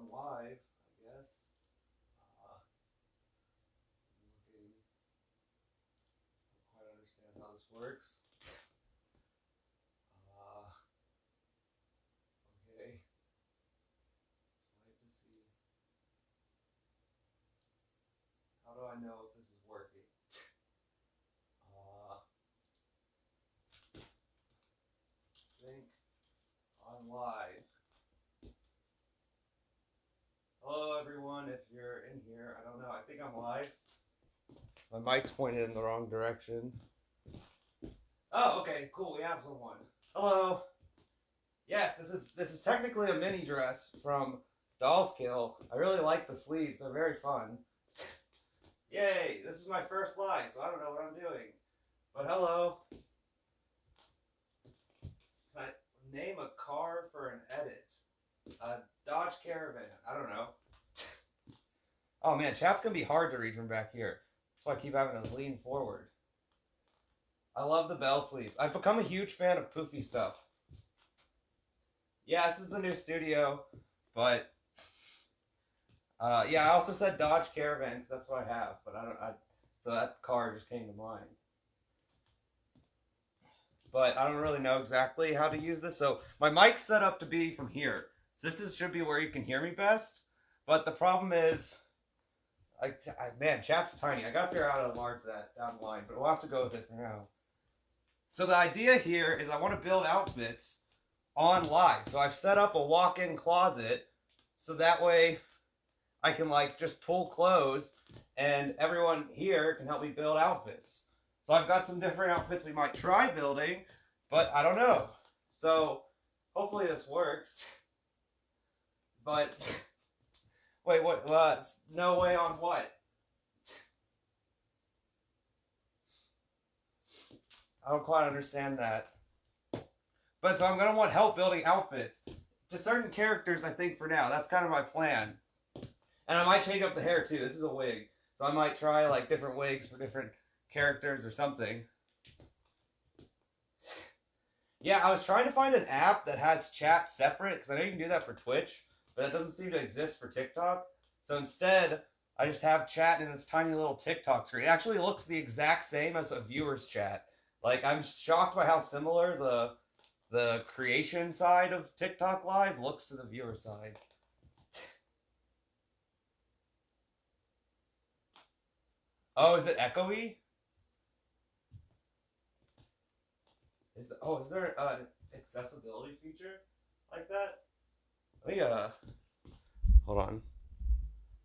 on live, I guess. Looking, don't quite understand how this works. Okay. Wait to see. How do I know if this is working? Think on live. Hello, everyone. If you're in here, I don't know. I think I'm live. My mic's pointed in the wrong direction. Oh, okay, cool. We have someone. Hello. Yes, this is technically a mini dress from Doll's Kill. I really like the sleeves. They're very fun. Yay! This is my first live, so I don't know what I'm doing. But hello. Can I name a car for an edit? A Dodge Caravan. I don't know. Oh man, chat's gonna be hard to read from back here. That's why I keep having to lean forward. I love the bell sleeves. I've become a huge fan of poofy stuff. Yeah, this is the new studio, but yeah, I also said Dodge Caravan because that's what I have, but so that car just came to mind. But I don't really know exactly how to use this. So my mic's set up to be from here. So should be where you can hear me best. But the problem is, man, chat's tiny. I got to figure out how to enlarge that down the line, but we'll have to go with it for now. So the idea here is I want to build outfits on live. So I've set up a walk-in closet so that way I can like just pull clothes and everyone here can help me build outfits. So I've got some different outfits we might try building, but I don't know. So hopefully this works. But wait, what? No way on what? I don't quite understand that. But so I'm going to want help building outfits to certain characters, I think, for now. That's kind of my plan. And I might change up the hair, too. This is a wig. So I might try, like, different wigs for different characters or something. Yeah, I was trying to find an app that has chat separate, because I know you can do that for Twitch, but it doesn't seem to exist for TikTok. So instead, I just have chat in this tiny little TikTok screen. It actually looks the exact same as a viewer's chat. Like, I'm shocked by how similar the creation side of TikTok Live looks to the viewer side. Oh, is it echoey? Is there an accessibility feature like that? Let me hold on.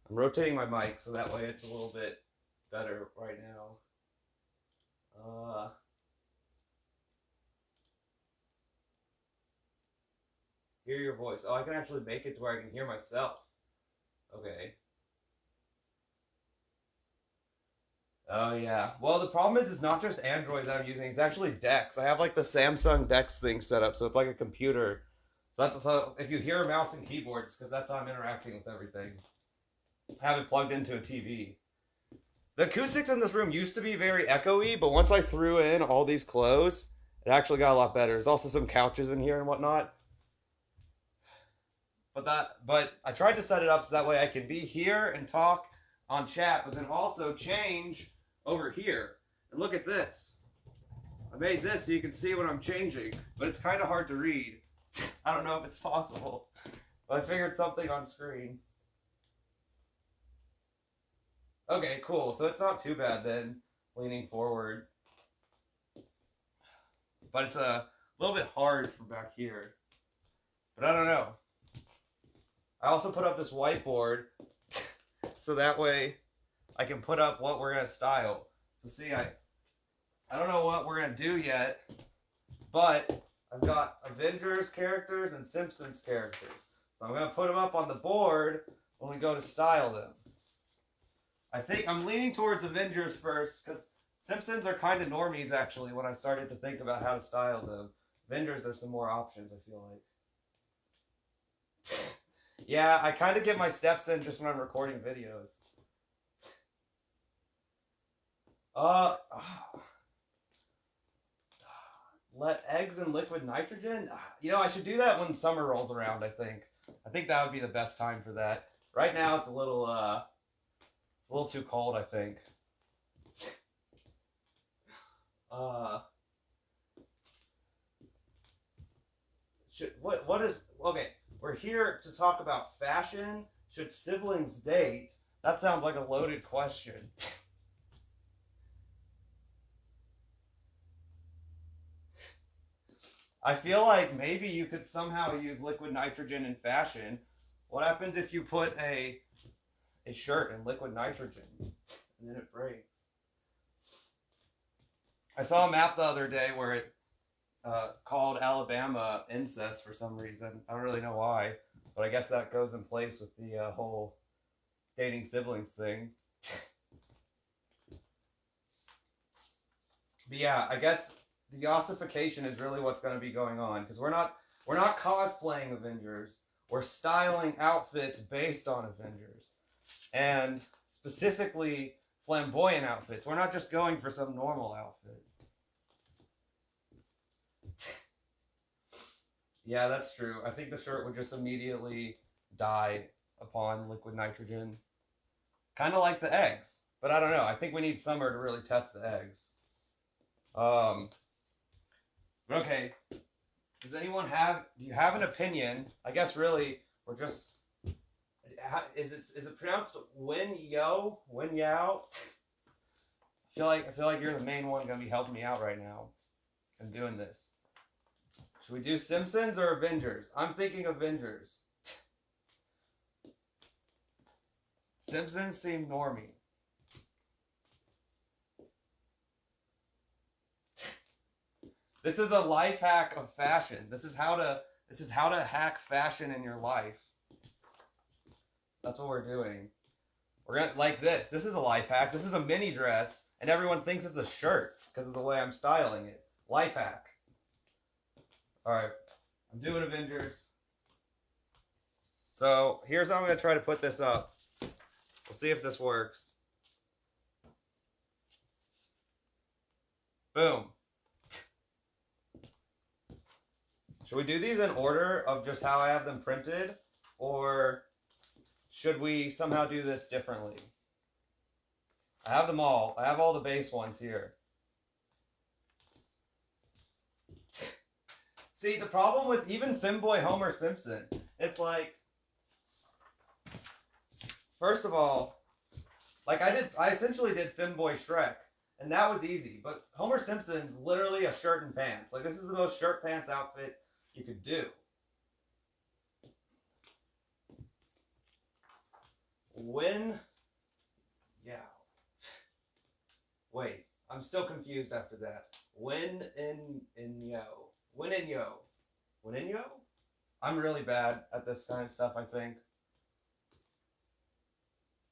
I'm rotating my mic so that way it's a little bit better right now. Hear your voice. Oh, I can actually make it to where I can hear myself. Okay. Oh yeah. Well, the problem is it's not just Android that I'm using. It's actually Dex. I have like the Samsung Dex thing set up, so it's like a computer. So if you hear a mouse and keyboard, it's because that's how I'm interacting with everything. I have it plugged into a TV. The acoustics in this room used to be very echoey, but once I threw in all these clothes, it actually got a lot better. There's also some couches in here and whatnot. But I tried to set it up so that way I can be here and talk on chat, but then also change over here. And look at this. I made this so you can see what I'm changing, but it's kind of hard to read. I don't know if it's possible, but I figured something on screen. Okay, cool. So it's not too bad then, leaning forward. But it's a little bit hard from back here. But I don't know. I also put up this whiteboard so that way I can put up what we're going to style. So see, I don't know what we're going to do yet, but I've got Avengers characters and Simpsons characters. So I'm going to put them up on the board when we go to style them. I think I'm leaning towards Avengers first because Simpsons are kind of normies actually when I started to think about how to style them. Avengers, there's some more options, I feel like. Yeah, I kind of get my steps in just when I'm recording videos. Let eggs and liquid nitrogen? You know, I should do that when summer rolls around, I think. I think that would be the best time for that. Right now it's a little too cold, I think. Uh, what is okay? We're here to talk about fashion. Should siblings date? That sounds like a loaded question. I feel like maybe you could somehow use liquid nitrogen in fashion. What happens if you put a shirt in liquid nitrogen and then it breaks? I saw a map the other day where it called Alabama incest for some reason. I don't really know why, but I guess that goes in place with the whole dating siblings thing. But yeah, I guess the ossification is really what's going to be going on because we're not cosplaying Avengers. We're styling outfits based on Avengers, and specifically flamboyant outfits. We're not just going for some normal outfit. Yeah, that's true. I think the shirt would just immediately die upon liquid nitrogen. Kind of like the eggs. But I don't know. I think we need summer to really test the eggs. Um, but okay. Do you have an opinion? I guess really, we're just, is it pronounced Wen Yao? I feel like you're the main one going to be helping me out right now in doing this. Should we do Simpsons or Avengers? I'm thinking Avengers. Simpsons seem normy. This is a life hack of fashion. This is how to hack fashion in your life. That's what we're doing. We're gonna like this. This is a life hack. This is a mini dress, and everyone thinks it's a shirt because of the way I'm styling it. Life hack. All right, I'm doing Avengers. So here's how I'm gonna try to put this up. We'll see if this works. Boom. Should we do these in order of just how I have them printed? Or should we somehow do this differently? I have them all. I have all the base ones here. See, the problem with even Femboy Homer Simpson, it's like, first of all, like I essentially did Femboy Shrek, and that was easy. But Homer Simpson's literally a shirt and pants. Like, this is the most shirt pants outfit you could do. Yeah. Wait, I'm still confused after that. When in yo? I'm really bad at this kind of stuff, I think.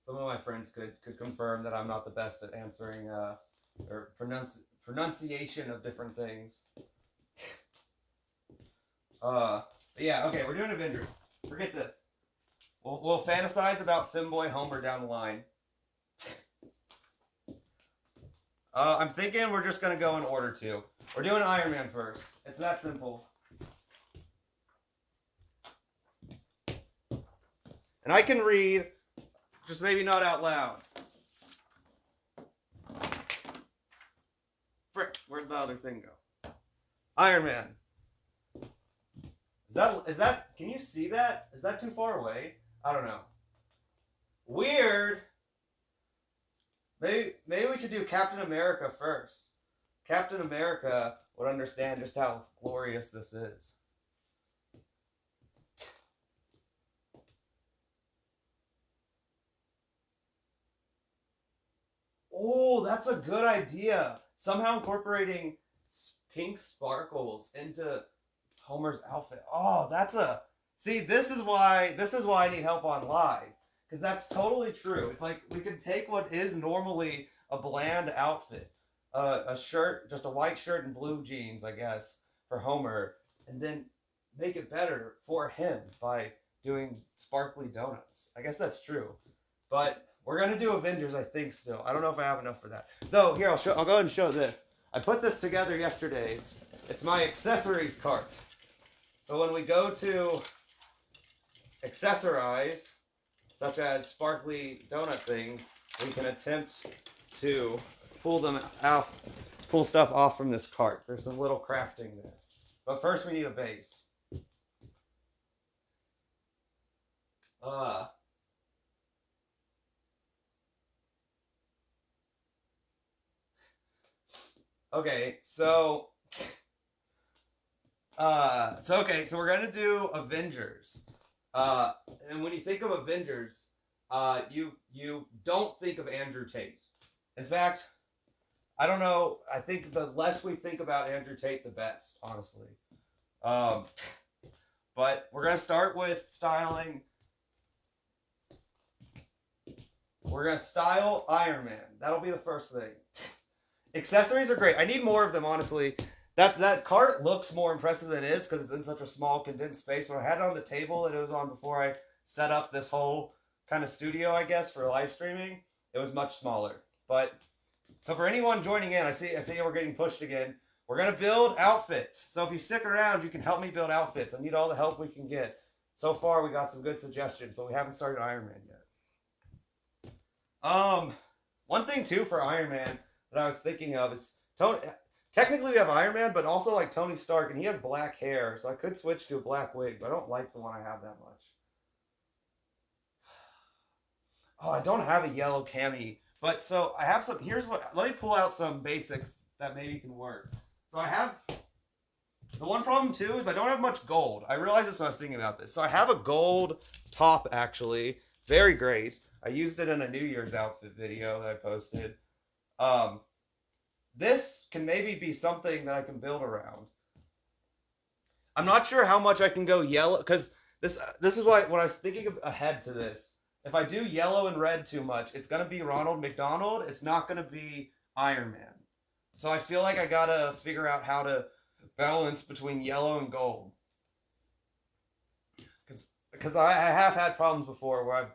Some of my friends could confirm that I'm not the best at answering or pronunciation of different things. But yeah, okay, we're doing Avengers. Forget this. We'll fantasize about Femboy Homer down the line. I'm thinking we're just gonna go in order too. We're doing Iron Man first. It's that simple. And I can read, just maybe not out loud. Frick, where'd the other thing go? Iron Man. Is that, can you see that? Is that too far away? I don't know. Weird. Maybe we should do Captain America first. Captain America would understand just how glorious this is. Oh, that's a good idea. Somehow incorporating pink sparkles into Homer's outfit. Oh, see, this is why I need help on live. Because that's totally true. It's like we can take what is normally a bland outfit, a shirt, just a white shirt and blue jeans, I guess, for Homer, and then make it better for him by doing sparkly donuts. I guess that's true. But we're going to do Avengers, I think, still. I don't know if I have enough for that. Though, here, I'll go ahead and show this. I put this together yesterday. It's my accessories cart. So when we go to accessorize, such as sparkly donut things, we can attempt to pull them out, pull stuff off from this cart. There's some little crafting there. But first we need a base. Uh, okay, so so we're gonna do Avengers. And when you think of Avengers, you don't think of Andrew Tate. In fact, I don't know. I think the less we think about Andrew Tate, the best, honestly. But we're gonna start with styling. We're gonna style Iron Man. That'll be the first thing. Accessories are great. I need more of them, honestly. That cart looks more impressive than it is because it's in such a small, condensed space. When I had it on the table that it was on before I set up this whole kind of studio, I guess, for live streaming, it was much smaller. But so for anyone joining in, I see we're getting pushed again. We're gonna build outfits. So if you stick around, you can help me build outfits. I need all the help we can get. So far, we got some good suggestions, but we haven't started Iron Man yet. One thing too for Iron Man that I was thinking of is technically we have Iron Man, but also like Tony Stark, and he has black hair, so I could switch to a black wig, but I don't like the one I have that much. Oh, I don't have a yellow cami, but so I have some. Let me pull out some basics that maybe can work. So I have. The one problem too is I don't have much gold. I realized this when I was thinking about this. So I have a gold top actually, very great. I used it in a New Year's outfit video that I posted. This can maybe be something that I can build around. I'm not sure how much I can go yellow because this is why when I was thinking ahead to this, if I do yellow and red too much, it's gonna be Ronald McDonald. It's not gonna be Iron Man. So I feel like I gotta figure out how to balance between yellow and gold. Because I have had problems before where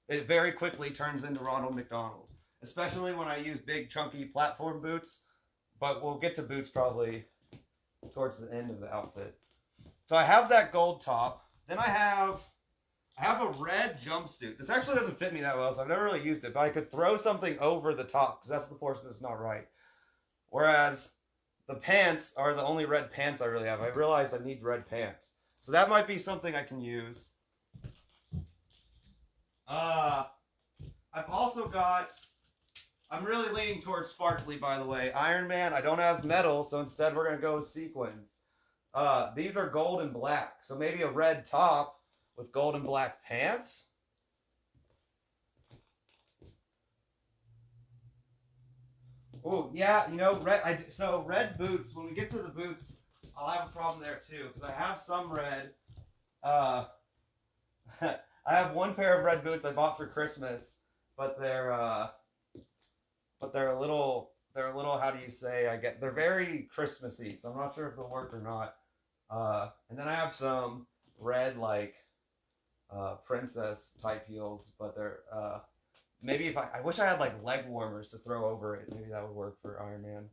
it very quickly turns into Ronald McDonald, especially when I use big chunky platform boots. But we'll get to boots probably towards the end of the outfit. So I have that gold top. Then I have a red jumpsuit. This actually doesn't fit me that well, so I've never really used it. But I could throw something over the top because that's the portion that's not right. Whereas the pants are the only red pants I really have. I realized I need red pants. So that might be something I can use. I've also got, I'm really leaning towards sparkly, by the way. Iron Man, I don't have metal, so instead we're going to go with sequins. These are gold and black, so maybe a red top with gold and black pants. Oh, yeah, you know, red boots, when we get to the boots, I'll have a problem there too, because I have some red. I have one pair of red boots I bought for Christmas, but they're a little, how do you say, they're very Christmassy, so I'm not sure if they'll work or not. And then I have some red, like, princess type heels, but they're, maybe I wish I had like leg warmers to throw over it. Maybe that would work for Iron Man.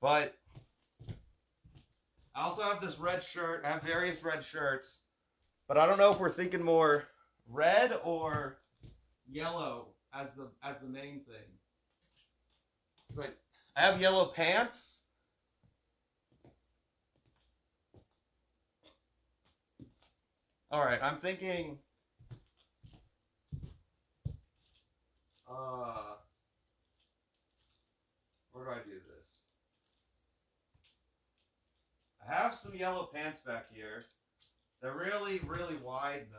But I also have this red shirt. I have various red shirts, but I don't know if we're thinking more red or yellow as the main thing. It's like I have yellow pants. All right, I'm thinking. Where do I do this? I have some yellow pants back here. They're really, really wide though.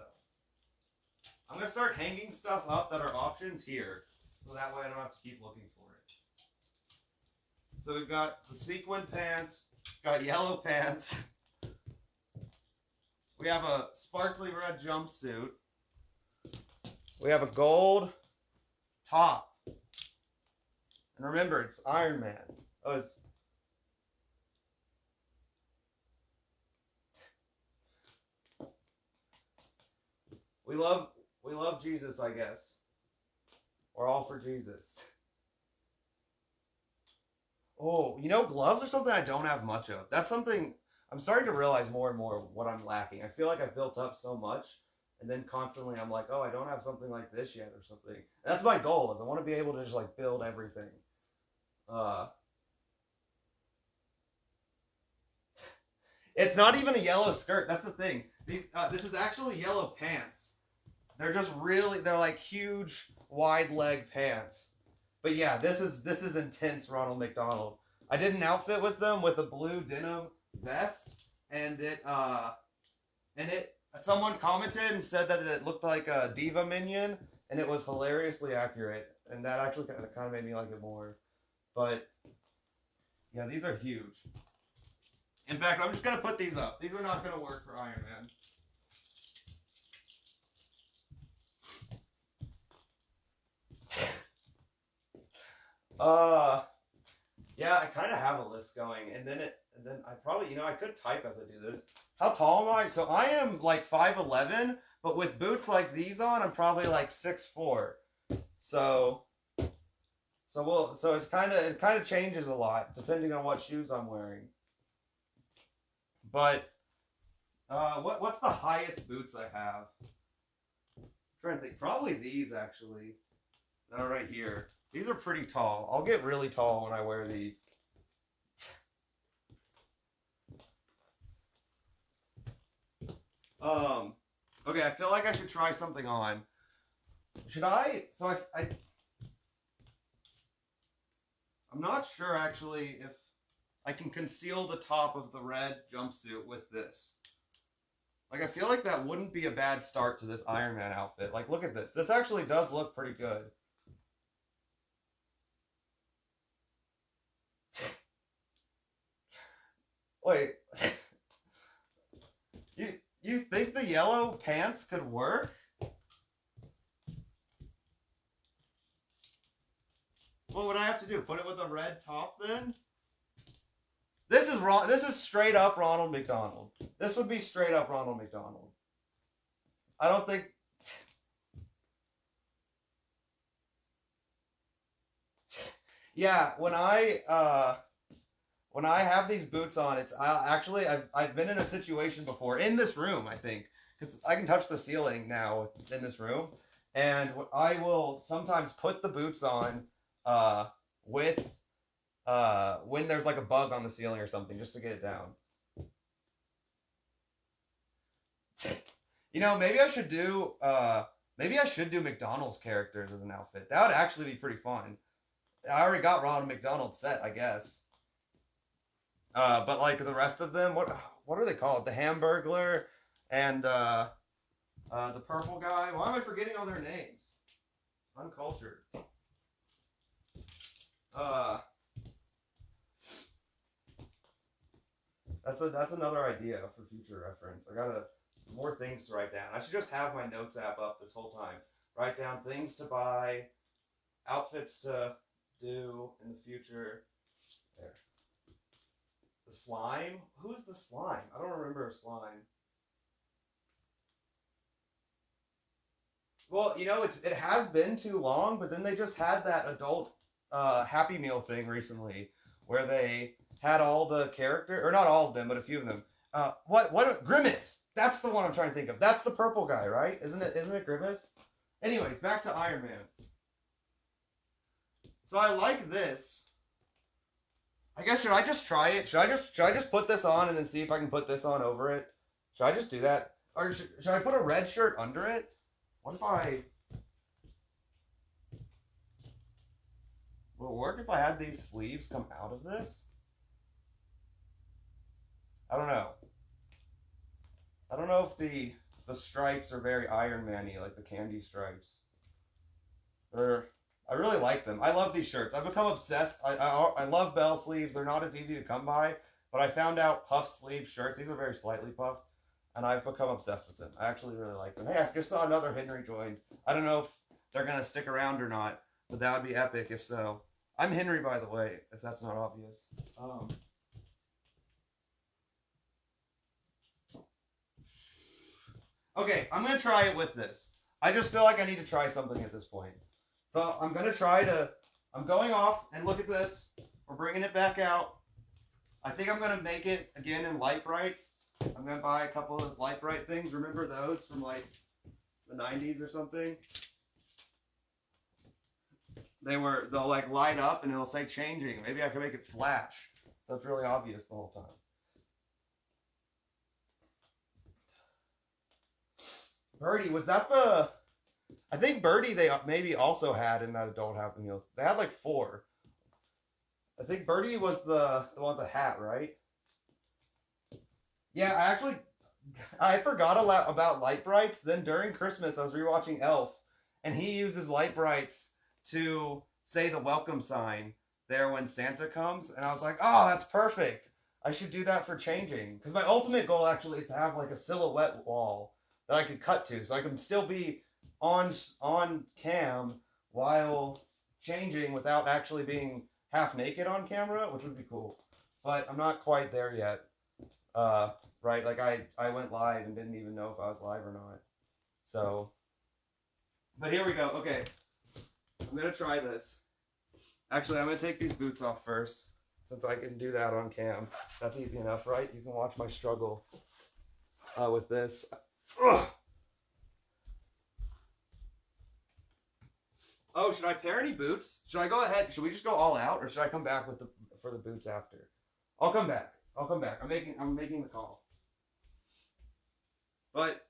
I'm gonna start hanging stuff up that are options here, so that way I don't have to keep looking for it. So we've got the sequin pants, got yellow pants. We have a sparkly red jumpsuit. We have a gold top. And remember, it's Iron Man. Oh, we love Jesus, I guess. We're all for Jesus. Oh, you know, gloves are something I don't have much of. That's something I'm starting to realize more and more what I'm lacking. I feel like I've built up so much And then constantly I'm like, oh, I don't have something like this yet or something. And that's my goal is I want to be able to just like build everything. Uh, it's not even a yellow skirt. That's the thing. This is actually yellow pants. They're just really, they're like huge, wide leg pants. But yeah, this is intense Ronald McDonald. I did an outfit with them with a blue denim vest, and it someone commented and said that it looked like a diva minion, and it was hilariously accurate, and that actually kind of made me like it more. But yeah, these are huge. In fact, I'm just gonna put these up. These are not gonna work for Iron Man. Uh, yeah, I kind of have a list going, and then I probably, I could type as I do this. How tall am I? So I am like 5'11", but with boots like these on, I'm probably like 6'4". So, so it kind of changes a lot depending on what shoes I'm wearing. But what's the highest boots I have? I'm trying to think. Probably these actually. That are right here. These are pretty tall. I'll get really tall when I wear these. Um, okay, I feel like I should try something on. Should I? So I'm not sure actually if I can conceal the top of the red jumpsuit with this. Like, I feel like that wouldn't be a bad start to this Iron Man outfit. Like, look at this. This actually does look pretty good. Wait, you you think the yellow pants could work? What would I have to do? Put it with a red top then? This is wrong. This is straight up Ronald McDonald. This would be straight up Ronald McDonald. I don't think. Yeah, when I have these boots on, it's I've been in a situation before in this room. I think because I can touch the ceiling now in this room, and I will sometimes put the boots on with when there's like a bug on the ceiling or something just to get it down. Maybe I should do McDonald's characters as an outfit. That would actually be pretty fun. I already got Ronald McDonald set, I guess. But like the rest of them, what are they called? The Hamburglar and the purple guy. Why am I forgetting all their names? Uncultured. Uh, that's another idea for future reference. I gotta more things to write down. I should just have my notes app up this whole time. Write down things to buy, outfits to do in the future. There. The slime? Who's the slime? I don't remember a slime. Well, it has been too long, but then they just had that adult Happy Meal thing recently, where they had all the character, or not all of them, but a few of them. What Grimace? That's the one I'm trying to think of. That's the purple guy, right? Isn't it Grimace? Anyways, back to Iron Man. So I like this. I guess should I just try it? Should I just put this on and then see if I can put this on over it? Should I just do that? Or should I put a red shirt under it? What if I will it work if I had these sleeves come out of this? I don't know. I don't know if the stripes are very Iron Man-y, like the candy stripes. I really like them. I love these shirts. I've become obsessed. I love bell sleeves. They're not as easy to come by, but I found out puff sleeve shirts. These are very slightly puffed, and I've become obsessed with them. I actually really like them. Hey, I just saw another Henry joined. I don't know if they're gonna stick around or not, but that would be epic if so. I'm Henry, by the way, if that's not obvious. Okay, I'm gonna try it with this. I just feel like I need to try something at this point. So I'm gonna try to. I'm going off and look at this. We're bringing it back out. I think I'm gonna make it again in light brights. I'm gonna buy a couple of those light bright things. Remember those from like the 90s or something. They'll like light up and it'll say changing. Maybe I can make it flash. So it's really obvious the whole time. Birdie, was that the... I think Birdie they maybe also had in that adult Happy Meal. They had like 4. I think Birdie was the one with the hat, right? Yeah, I forgot about light brights. Then during Christmas, I was rewatching Elf, and he uses light brights to say the welcome sign there when Santa comes. And I was like, oh, that's perfect. I should do that for changing. Because my ultimate goal actually is to have like a silhouette wall that I could cut to. So I can still be on cam while changing without actually being half naked on camera, which would be cool. But I'm not quite there yet. Right? Like I went live and didn't even know if I was live or not. So, but here we go. Okay. I'm going to try this. Actually, I'm going to take these boots off first, since I can do that on cam. That's easy enough, right? You can watch my struggle with this. Ugh. Oh, should I pair any boots? Should I go ahead? Should we just go all out, or should I come back for the boots after? I'll come back. I'm making the call. But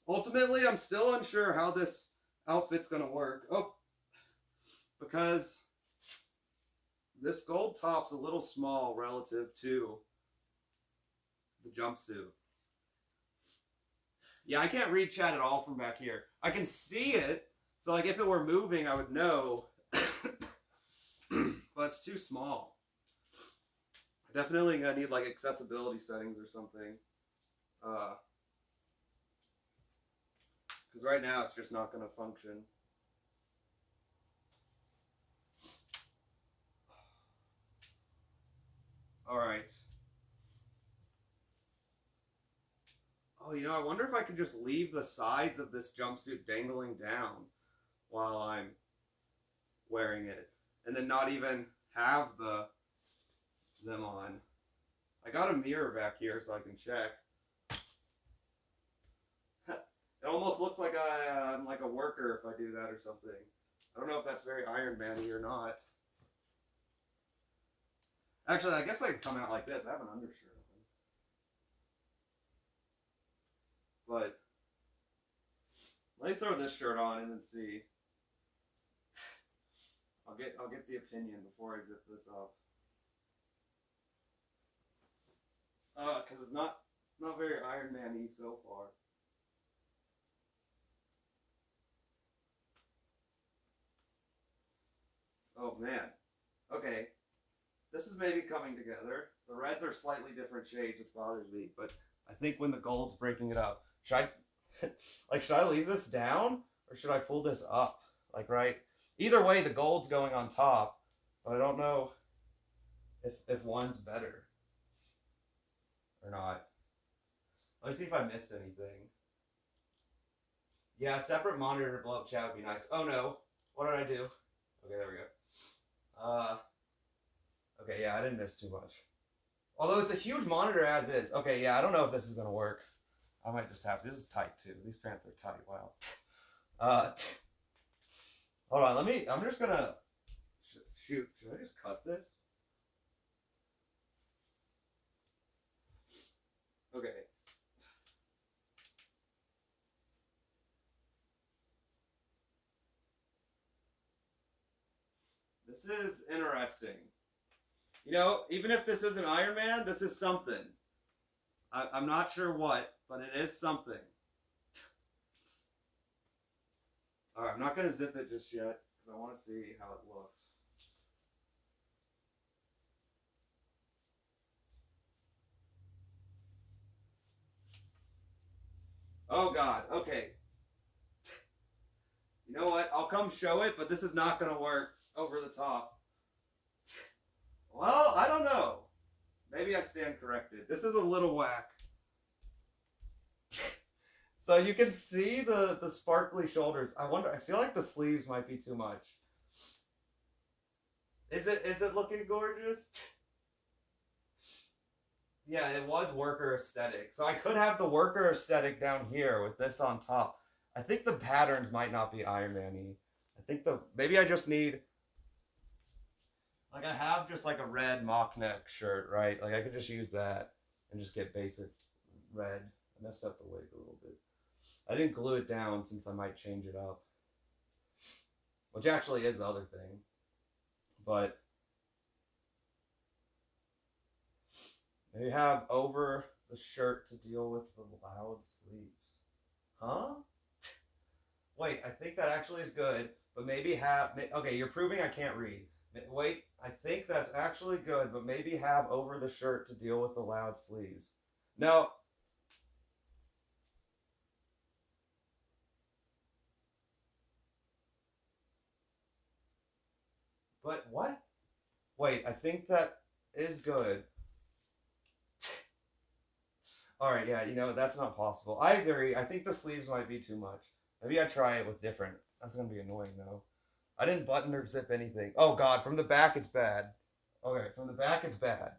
ultimately, I'm still unsure how this outfit's gonna work. Oh, because this gold top's a little small relative to the jumpsuit. Yeah, I can't read chat at all from back here. I can see it, so like if it were moving, I would know. But it's too small. I definitely gonna need like accessibility settings or something. Because right now it's just not gonna function. All right. Oh, you know, I wonder if I could just leave the sides of this jumpsuit dangling down while I'm wearing it, and then not even have them on. I got a mirror back here so I can check. It almost looks like I'm like a worker if I do that or something. I don't know if that's very Iron Man-y or not. Actually, I guess I could come out like this. I have an undershirt on. But let me throw this shirt on and then see. I'll get the opinion before I zip this up. Because it's not very Iron Man-y so far. Oh man. Okay. This is maybe coming together. The reds are slightly different shades, which bothers me, but I think when the gold's breaking it up. Should I leave this down or should I pull this up? Like, right? Either way, the gold's going on top, but I don't know if one's better or not. Let me see if I missed anything. Yeah, a separate monitor to blow up chat would be nice. Oh no. What did I do? Okay, there we go. Okay, yeah, I didn't miss too much. Although it's a huge monitor as is. Okay, yeah, I don't know if this is gonna work. I might just have to. This is tight too. These pants are tight. Wow. Hold on. I'm just gonna shoot. Should I just cut this? Okay. This is interesting. You know, even if this isn't Iron Man, this is something. I'm not sure what, but it is something. Alright, I'm not going to zip it just yet, because I want to see how it looks. Oh god, okay. You know what, I'll come show it, but this is not going to work over the top. Well, I don't know. Maybe I stand corrected. This is a little whack. So you can see the sparkly shoulders. I feel like the sleeves might be too much. Is it looking gorgeous? Yeah, it was worker aesthetic. So I could have the worker aesthetic down here with this on top. I think the patterns might not be Iron Man-y. I think the maybe I just need like I have just like a red mock neck shirt, right? Like I could just use that and just get basic red. I messed up the wig a little bit. I didn't glue it down since I might change it up, which actually is the other thing. But maybe have over the shirt to deal with the loud sleeves. Huh? Wait, I think that actually is good, but maybe have. Okay, you're proving I can't read. Wait, I think that's actually good, but maybe have over the shirt to deal with the loud sleeves. No. But what? Wait, I think that is good. All right, yeah, that's not possible. I agree. I think the sleeves might be too much. Maybe I try it with different. That's gonna be annoying though. I didn't button or zip anything. Oh God, from the back it's bad. Okay, from the back it's bad.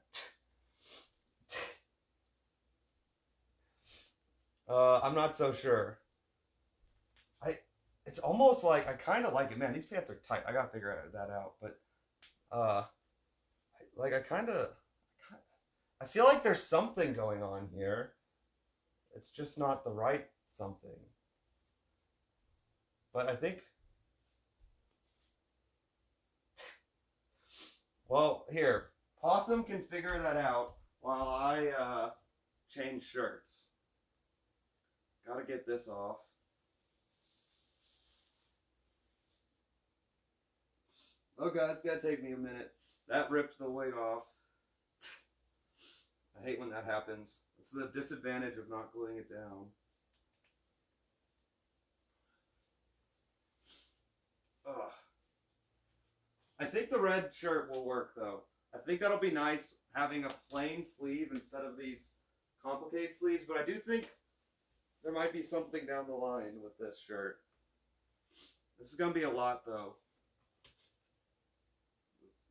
I'm not so sure. I. It's almost like I kind of like it. Man, these pants are tight. I gotta figure that out. But uh, like I kind of. I feel like there's something going on here. It's just not the right something. But I think. Well, here, Possum can figure that out while I change shirts. Gotta get this off. Oh God, it's gotta take me a minute. That ripped the wig off. I hate when that happens. It's the disadvantage of not gluing it down. Ugh. I think the red shirt will work though. I think that'll be nice having a plain sleeve instead of these complicated sleeves, but I do think there might be something down the line with this shirt. This is going to be a lot though.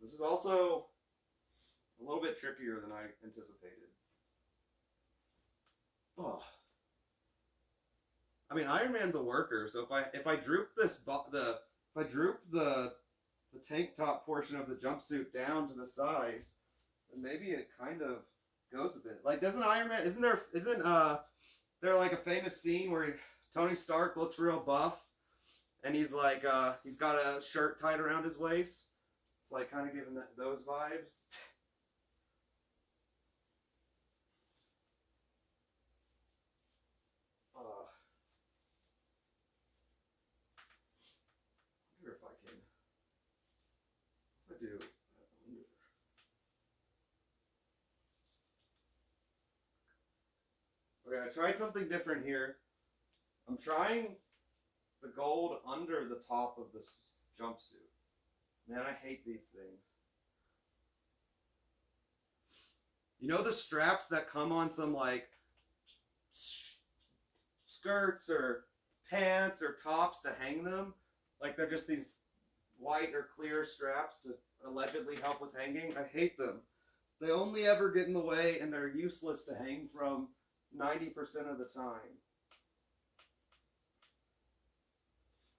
This is also a little bit trickier than I anticipated. Oh. I mean, Iron Man's a worker, so if I droop the tank top portion of the jumpsuit down to the side, then maybe it kind of goes with it. Like, doesn't Iron Man? Isn't there like a famous scene where Tony Stark looks real buff, and he's like he's got a shirt tied around his waist. It's like kind of giving those vibes. I wonder if I can. If I do. Okay, I tried something different here. I'm trying the gold under the top of the jumpsuit. Man, I hate these things. You know the straps that come on some like skirts or pants or tops to hang them? Like they're just these white or clear straps to allegedly help with hanging. I hate them. They only ever get in the way and they're useless to hang from 90% of the time.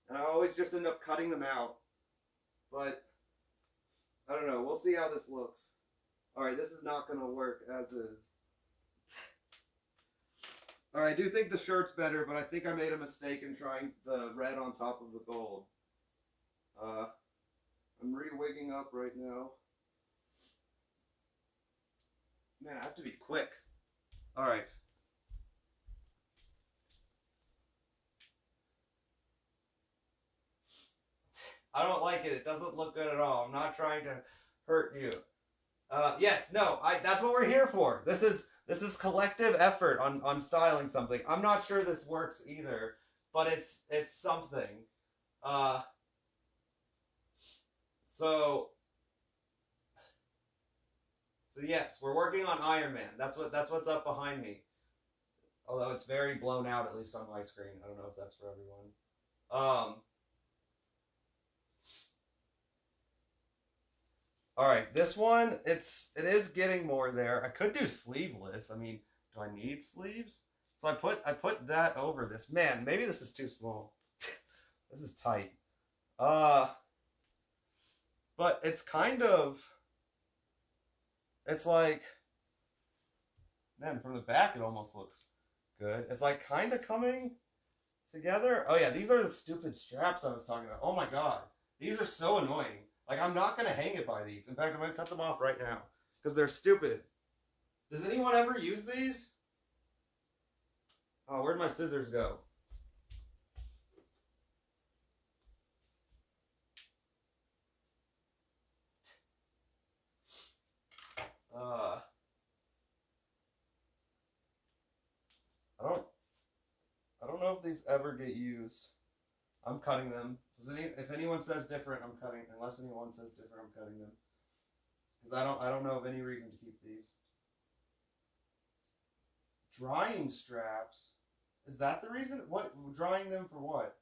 And I always just end up cutting them out. But I don't know. We'll see how this looks. Alright, this is not going to work as is. Alright, I do think the shirt's better, but I think I made a mistake in trying the red on top of the gold. I'm re-wigging up right now. Man, I have to be quick. Alright. I don't like it. It doesn't look good at all. I'm not trying to hurt you. Yes, no, that's what we're here for. This is collective effort on styling something. I'm not sure this works either, but it's something. Uh, so yes, we're working on Iron Man. That's what's up behind me. Although it's very blown out, at least on my screen. I don't know if that's for everyone. All right, this one, it is getting more there. I could do sleeveless. I mean, do I need sleeves? So I put that over this. Man, maybe this is too small. This is tight. Uh, but it's kind of it's like, man, from the back it almost looks good. It's like kind of coming together. Oh yeah, these are the stupid straps I was talking about. Oh my god, these are so annoying. Like I'm not gonna hang it by these. In fact, I'm gonna cut them off right now because they're stupid. Does anyone ever use these? Oh, where'd my scissors go? Uh, I don't I don't know if these ever get used. I'm cutting them. If anyone says different, I'm cutting. Unless anyone says different, I'm cutting them because I don't know of any reason to keep these. Drying straps. Is that the reason? What drying them for what?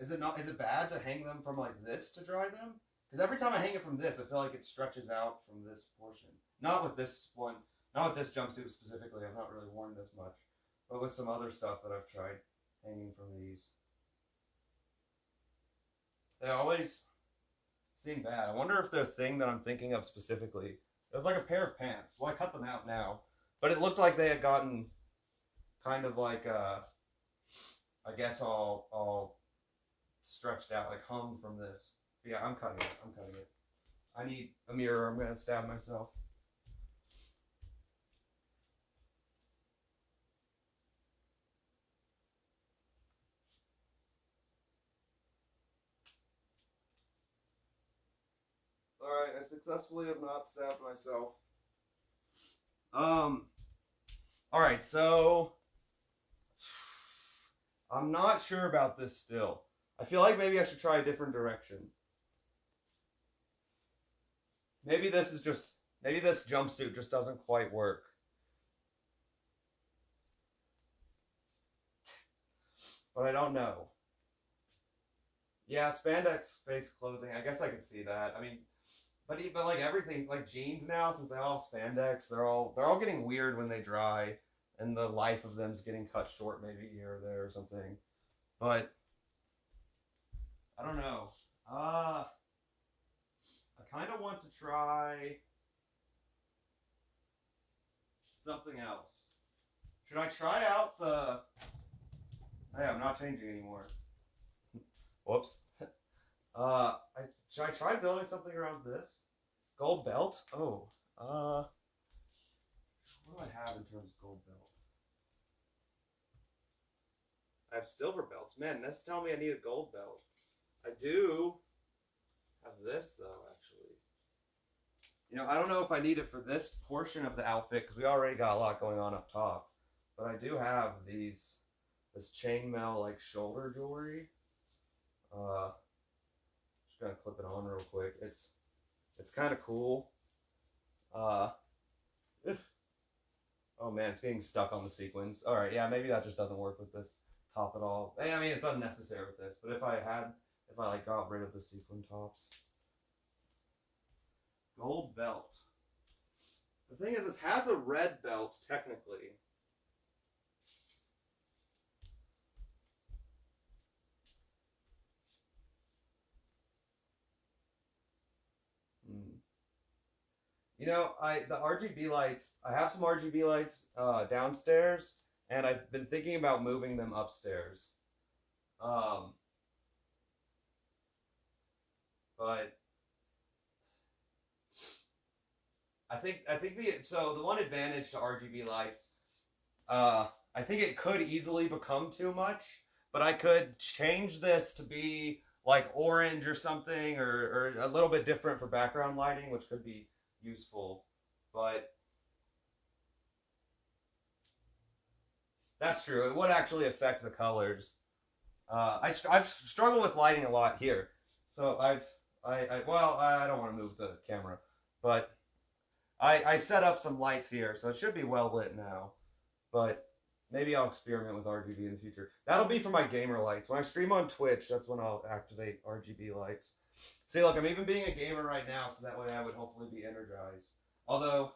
Is it not? Is it bad to hang them from like this to dry them? Because every time I hang it from this, I feel like it stretches out from this portion. Not with this one. Not with this jumpsuit specifically. I've not really worn this much, but with some other stuff that I've tried hanging from these, they always seem bad. I wonder if the thing that I'm thinking of specifically, it was like a pair of pants. Well, I cut them out now, but it looked like they had gotten kind of like I guess all stretched out, like hung from this. But yeah, I'm cutting it. I'm cutting it. I need a mirror. I'm gonna stab myself. All right, I successfully have not stabbed myself. Um. All right, so I'm not sure about this still. I feel like maybe I should try a different direction. Maybe this is just maybe this jumpsuit just doesn't quite work. But I don't know. Yeah, spandex based clothing. I guess I could see that. I mean, but like everything's like jeans now since they all have spandex. They're all getting weird when they dry, and the life of them's getting cut short maybe here or there or something. But I don't know. I kind of want to try something else. Should I try out the? Hey, I'm not changing anymore. Whoops. Should I try building something around this? Gold belt? Oh, what do I have in terms of gold belt? I have silver belts. Man, that's telling me I need a gold belt. I do have this though, actually. I don't know if I need it for this portion of the outfit because we already got a lot going on up top. But I do have this chainmail like shoulder jewelry. Just gonna clip it on real quick. It's kind of cool. Uh, if Oh man, it's getting stuck on the sequins. All right, yeah, maybe that just doesn't work with this top at all. I mean, it's unnecessary with this, but if I like got rid of the sequin tops, gold belt. The thing is, this has a red belt technically. Hmm. The RGB lights. I have some RGB lights downstairs, and I've been thinking about moving them upstairs. Um, but I think the one advantage to RGB lights, I think it could easily become too much, but I could change this to be like orange or something, or a little bit different for background lighting, which could be useful. But that's true. It would actually affect the colors. I've struggled with lighting a lot here, so I don't want to move the camera, but I set up some lights here, so it should be well lit now. But maybe I'll experiment with RGB in the future. That'll be for my gamer lights. When I stream on Twitch, that's when I'll activate RGB lights. See, look, I'm even being a gamer right now, so that way I would hopefully be energized. Although,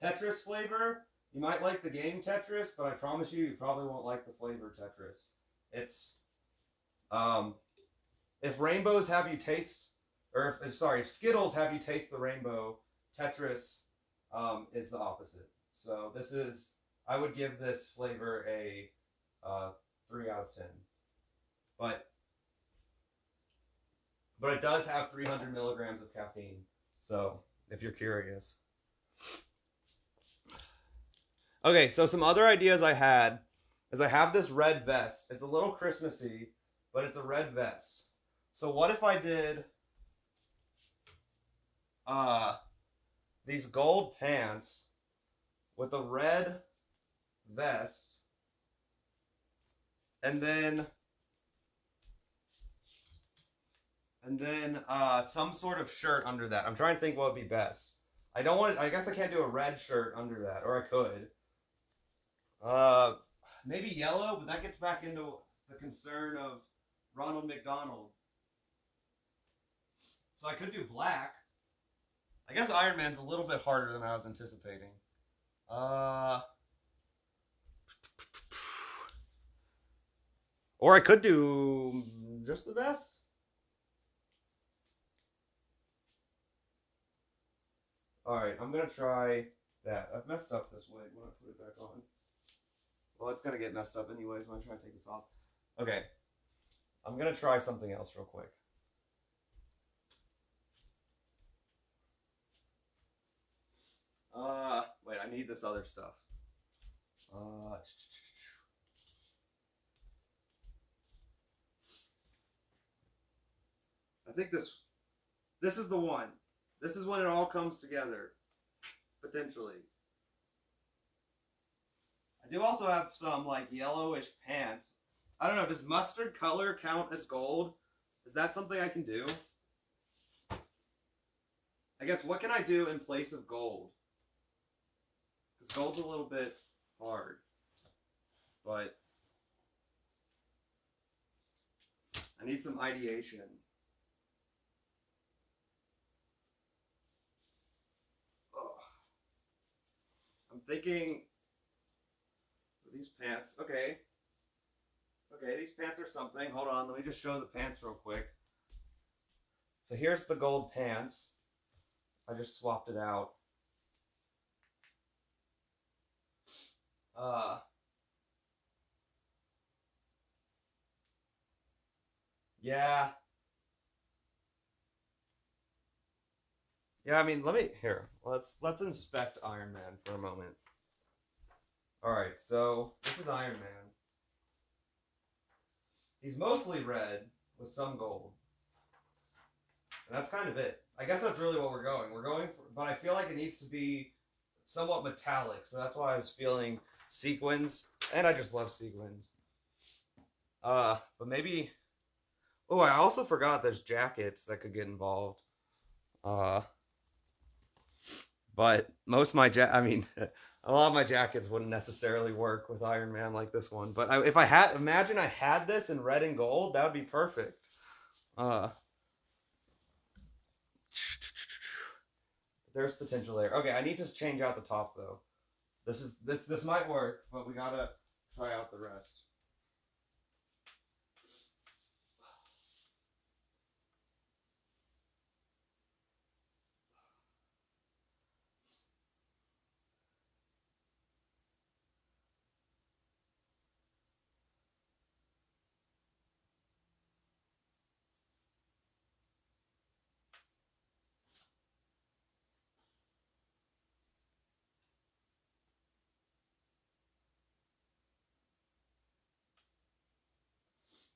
Tetris flavor, you might like the game Tetris, but I promise you, you probably won't like the flavor Tetris. It's, if rainbows have you taste, or if Skittles have you taste the rainbow, Tetris is the opposite. So this is, I would give this flavor a 3 out of 10. But it does have 300 milligrams of caffeine. So if you're curious. Okay, so some other ideas I had is I have this red vest. It's a little Christmassy, but it's a red vest. So what if I did these gold pants with a red vest, and then some sort of shirt under that. I'm trying to think what would be best. I guess I can't do a red shirt under that, or I could. Maybe yellow, but that gets back into the concern of Ronald McDonald. So I could do black. I guess Iron Man's a little bit harder than I was anticipating. Or I could do just the vest. Alright, I'm going to try that. I've messed up this wig when I put it back on. Well, it's going to get messed up anyways when I try to take this off. Okay. I'm going to try something else real quick. Wait, I need this other stuff. I think this is the one. This is when it all comes together, potentially. I do also have some like yellowish pants. I don't know, does mustard color count as gold? Is that something I can do? I guess what can I do in place of gold? Because gold's a little bit hard. But I need some ideation. I'm thinking these pants. Okay, these pants are something. Hold on, let me just show the pants real quick. So here's the gold pants. I just swapped it out. Yeah. Yeah, I mean, let's inspect Iron Man for a moment. All right, so this is Iron Man. He's mostly red with some gold. And that's kind of it. I guess that's really what we're going. But I feel like it needs to be somewhat metallic, so that's why I was feeling sequins, and I just love sequins. But maybe. Oh, I also forgot there's jackets that could get involved. But most of my a lot of my jackets wouldn't necessarily work with Iron Man like this one. But if I had this in red and gold, that would be perfect. There's potential there. Okay, I need to change out the top though. This might work, but we gotta try out the rest.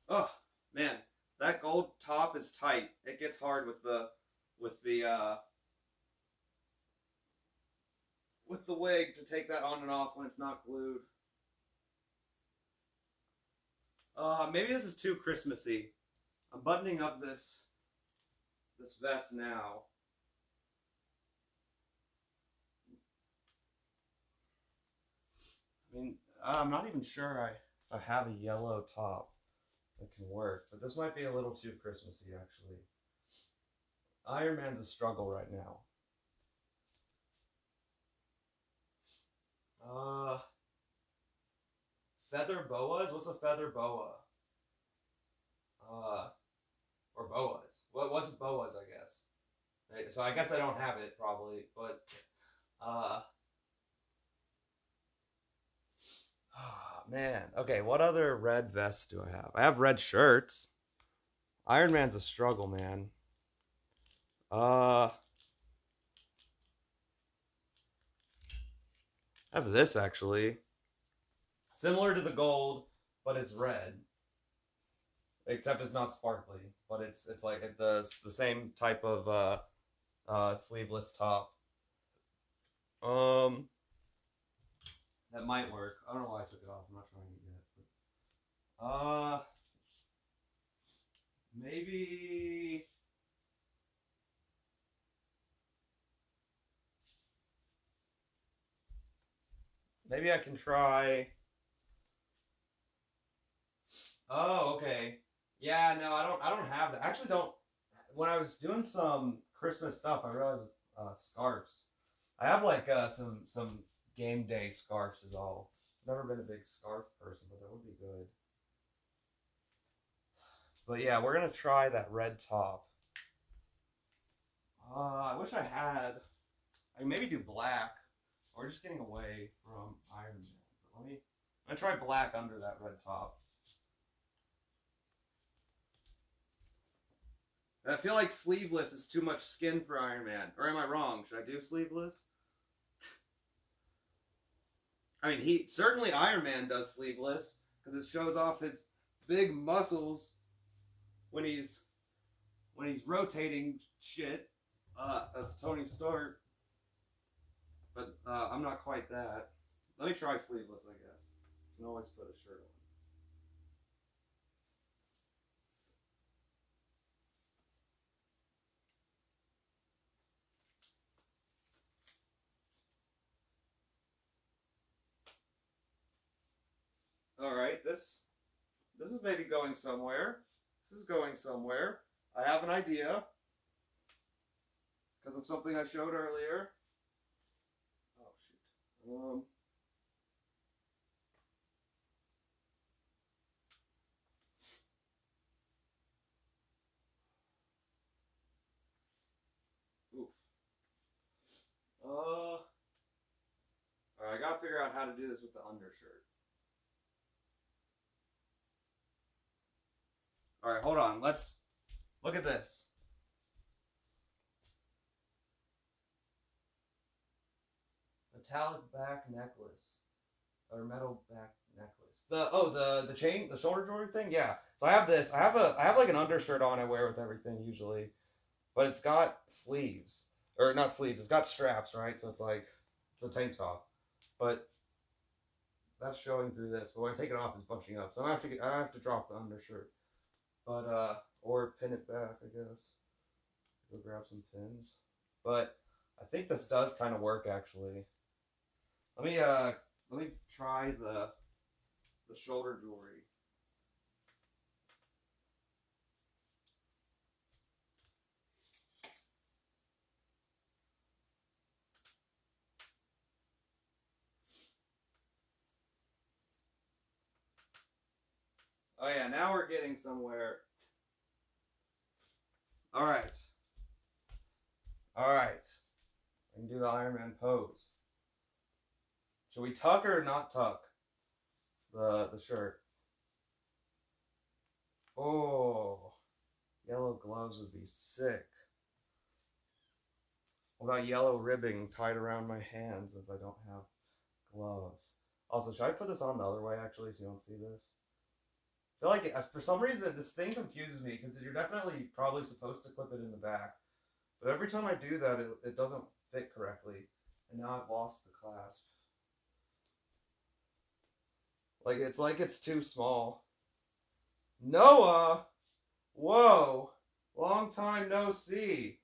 Oh man, that gold top is tight. It gets hard with the wig to take that on and off when it's not glued. Maybe this is too Christmassy. I'm buttoning up this vest now. I mean, I'm not even sure I have a yellow top that can work, but this might be a little too Christmassy actually. Iron Man's a struggle right now. Uh, Feather boas? What's a feather boa? Uh, or boas? What's boas? I guess. Right, so I guess I don't have it probably, but uh, oh, man. Okay, what other red vests do I have? I have red shirts. Iron Man's a struggle, man. I have this actually, similar to the gold, but it's red. Except it's not sparkly, but it's like the same type of sleeveless top. Um, that might work. I don't know why I took it off. I'm not trying it yet. Maybe maybe I can try. Oh, okay. Yeah, no, I don't have that. I actually don't. When I was doing some Christmas stuff, I realized scarves. I have like some game day scarves is all. Never been a big scarf person, but that would be good. But yeah, we're gonna try that red top. I wish I had. I can maybe do black, or just getting away from Iron Man. But let me try black under that red top. I feel like sleeveless is too much skin for Iron Man. Or am I wrong? Should I do sleeveless? I mean, he certainly Iron Man does sleeveless because it shows off his big muscles when he's rotating shit. As Tony Stark, but I'm not quite that. Let me try sleeveless, I guess. You can always put a shirt on. All right, this is maybe going somewhere. This is going somewhere. I have an idea because of something I showed earlier. Oh shoot. Oof. All right, I gotta figure out how to do this with the undershirt. All right, hold on. Let's look at this. Metallic back necklace or metal back necklace. The chain, the shoulder jewelry thing. Yeah. So I have this. I have like an undershirt on I wear with everything usually, but it's got sleeves or not sleeves. It's got straps, right? So it's like it's a tank top, but that's showing through this. But when I take it off, it's bunching up. So I have to drop the undershirt, but or pin it back. I guess go grab some pins. But I think this does kind of work actually. Let me uh let me try the shoulder jewelry. Oh yeah, now we're getting somewhere. All right, all right. I can do the Iron Man pose. Should we tuck or not tuck the shirt? Oh, yellow gloves would be sick. What about yellow ribbing tied around my hands since I don't have gloves? Also, should I put this on the other way actually so you don't see this? I feel like for some reason this thing confuses me because you're definitely probably supposed to clip it in the back, but every time I do that, it doesn't fit correctly, and now I've lost the clasp. Like it's too small. Noah, whoa, long time no see.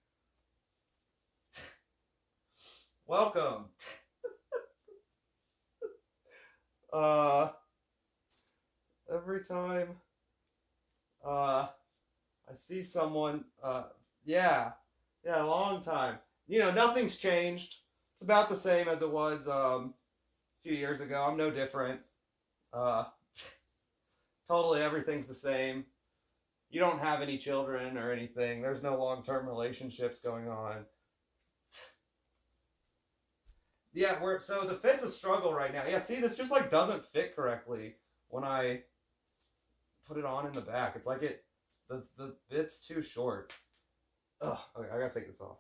Welcome. Uh, every time I see someone, yeah, yeah, a long time. You know, nothing's changed. It's about the same as it was a few years ago. I'm no different. Uh, totally everything's the same. You don't have any children or anything. There's no long-term relationships going on. Yeah, we're so the fit's a struggle right now. Yeah, see, this just like doesn't fit correctly when I put it on in the back. It's like the bit's too short. Ugh, okay, I gotta take this off.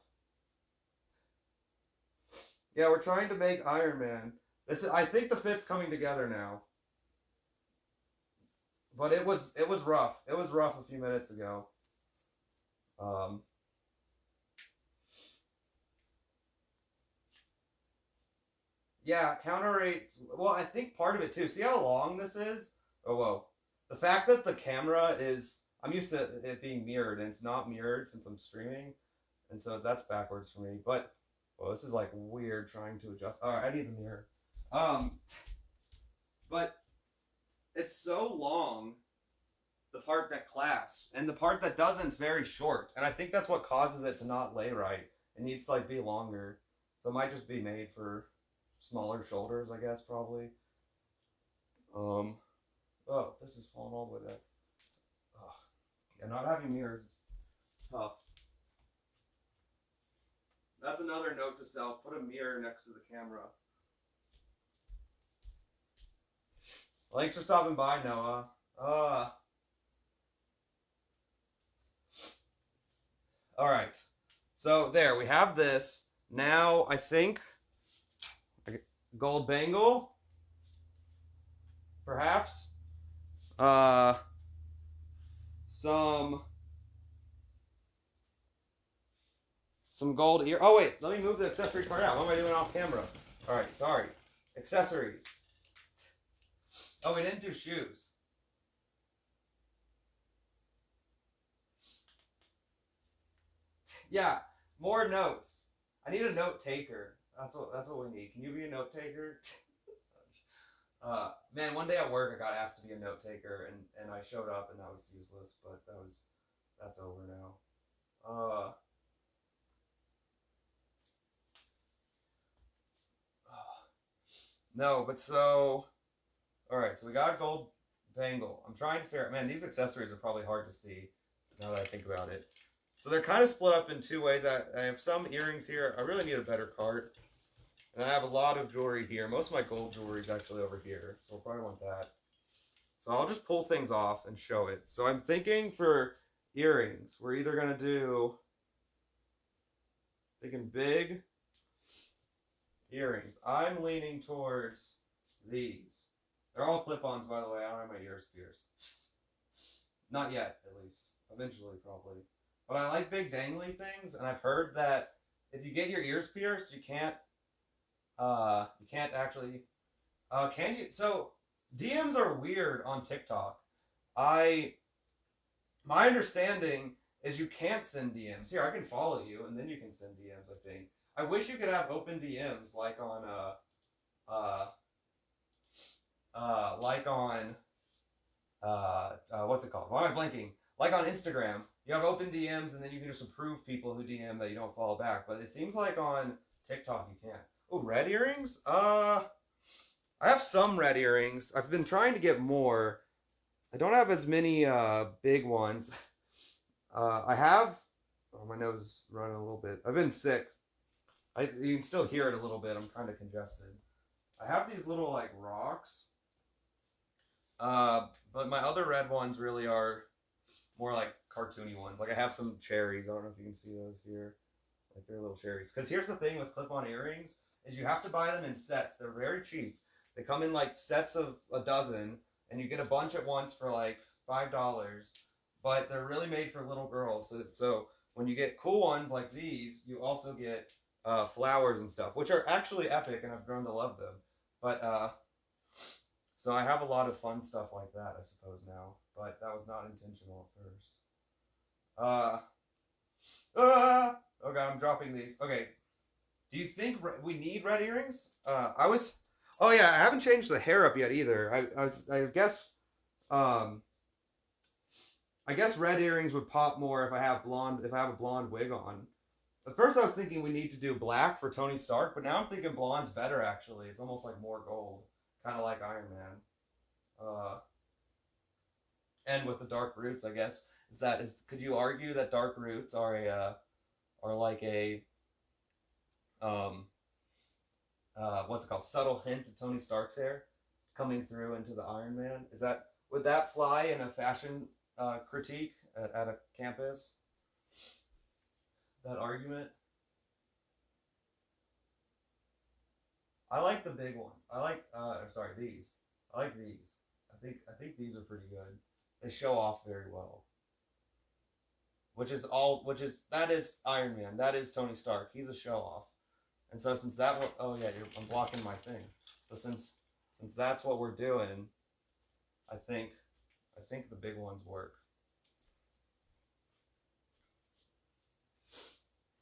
Yeah, we're trying to make Iron Man. I think the fit's coming together now. But it was rough. It was rough a few minutes ago. Um, yeah, counter rate. Well, I think part of it too. See how long this is? Oh whoa, the fact that the camera is. I'm used to it being mirrored, and it's not mirrored since I'm streaming, and so that's backwards for me. But well, this is like weird trying to adjust. All right, I need the mirror. Um, but it's so long. The part that clasps, and the part that doesn't is very short, and I think that's what causes it to not lay right. It needs to like be longer, so it might just be made for smaller shoulders, I guess probably. Um, oh, this is falling all the way back. Oh, yeah, not having mirrors is tough. That's another note to self. Put a mirror next to the camera. Thanks for stopping by, Noah. All right. So there, we have this. Now I think gold bangle, perhaps. Uh, some gold ear. Oh wait, let me move the accessory part out. What am I doing off camera? All right, sorry. Accessories. Oh, we didn't do shoes. Yeah, more notes. I need a note taker. That's what we need. Can you be a note taker? Man, one day at work I got asked to be a note taker, and I showed up, and that was useless. But that's over now. Uh, no, but so all right. So we got gold bangle. I'm trying to figure. Man, these accessories are probably hard to see now that I think about it. So they're kind of split up in two ways. I have some earrings here. I really need a better cart. And I have a lot of jewelry here. Most of my gold jewelry is actually over here. So I'll probably want that. So I'll just pull things off and show it. So I'm thinking for earrings, we're either going to do, thinking big earrings. I'm leaning towards these. They're all clip-ons, by the way. I don't have my ears pierced. Not yet, at least. Eventually, probably. But I like big dangly things, and I've heard that if you get your ears pierced, you can't actually, can you? So DMs are weird on TikTok. I, my understanding is you can't send DMs. Here, I can follow you, and then you can send DMs. I think. I wish you could have open DMs like on uh, like on what's it called? Why am I blanking? Like on Instagram, you have open DMs, and then you can just approve people who DM that you don't follow back. But it seems like on TikTok you can't. Oh, red earrings? I have some red earrings. I've been trying to get more. I don't have as many big ones. I have. Oh, my nose is running a little bit. I've been sick. You can still hear it a little bit. I'm kind of congested. I have these little like rocks. But my other red ones really are more like cartoony ones. Like I have some cherries. I don't know if you can see those here. Like they're little cherries. Because here's the thing with clip-on earrings is you have to buy them in sets. They're very cheap. They come in like sets of a dozen, and you get a bunch at once for like $5. But they're really made for little girls. So when you get cool ones like these, you also get flowers and stuff, which are actually epic, and I've grown to love them. But so I have a lot of fun stuff like that, I suppose now. But that was not intentional at first. Oh god, I'm dropping these. Okay, do you think we need red earrings? Oh yeah, I haven't changed the hair up yet either. I guess um I guess red earrings would pop more if I have a blonde wig on. At first I was thinking we need to do black for Tony Stark, but now I'm thinking blonde's better actually. It's almost like more gold, kind of like Iron Man. Uh, and with the dark roots, I guess could you argue that dark roots are are like a um what's it called, subtle hint to Tony Stark's hair coming through into the Iron Man? Is that would that fly in a fashion critique at a campus? That argument. I like the big one. I like sorry, these. I like these. I think these are pretty good. They show off very well. Which is that is Iron Man. That is Tony Stark. He's a show off. And so since that one, oh yeah, I'm blocking my thing. So since that's what we're doing, I think I think the big ones work.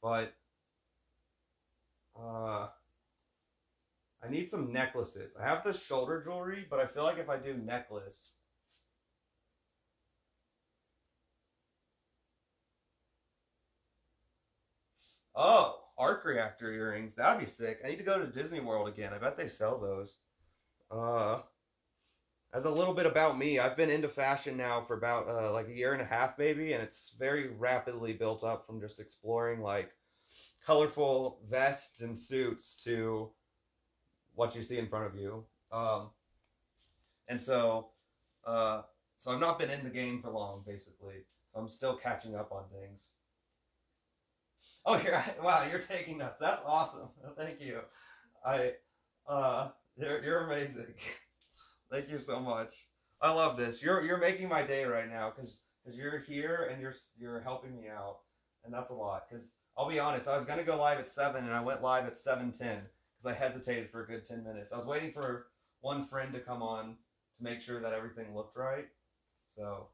But uh I need some necklaces. I have the shoulder jewelry, but I feel like if I do necklace, oh, arc reactor earrings. That'd be sick. I need to go to Disney World again. I bet they sell those. Uh, as a little bit about me, I've been into fashion now for about like a year and a half, maybe, and it's very rapidly built up from just exploring like colorful vests and suits to what you see in front of you. And uh, so I've not been in the game for long, basically. I'm still catching up on things. Oh, wow, you're taking notes. That's awesome. Thank you. I you're amazing. Thank you so much. I love this. You're making my day right now because you're here and you're helping me out, and that's a lot. Because I'll be honest, I was gonna go live at 7 and I went live at 7:10 because I hesitated for a good 10 minutes. I was waiting for one friend to come on to make sure that everything looked right. So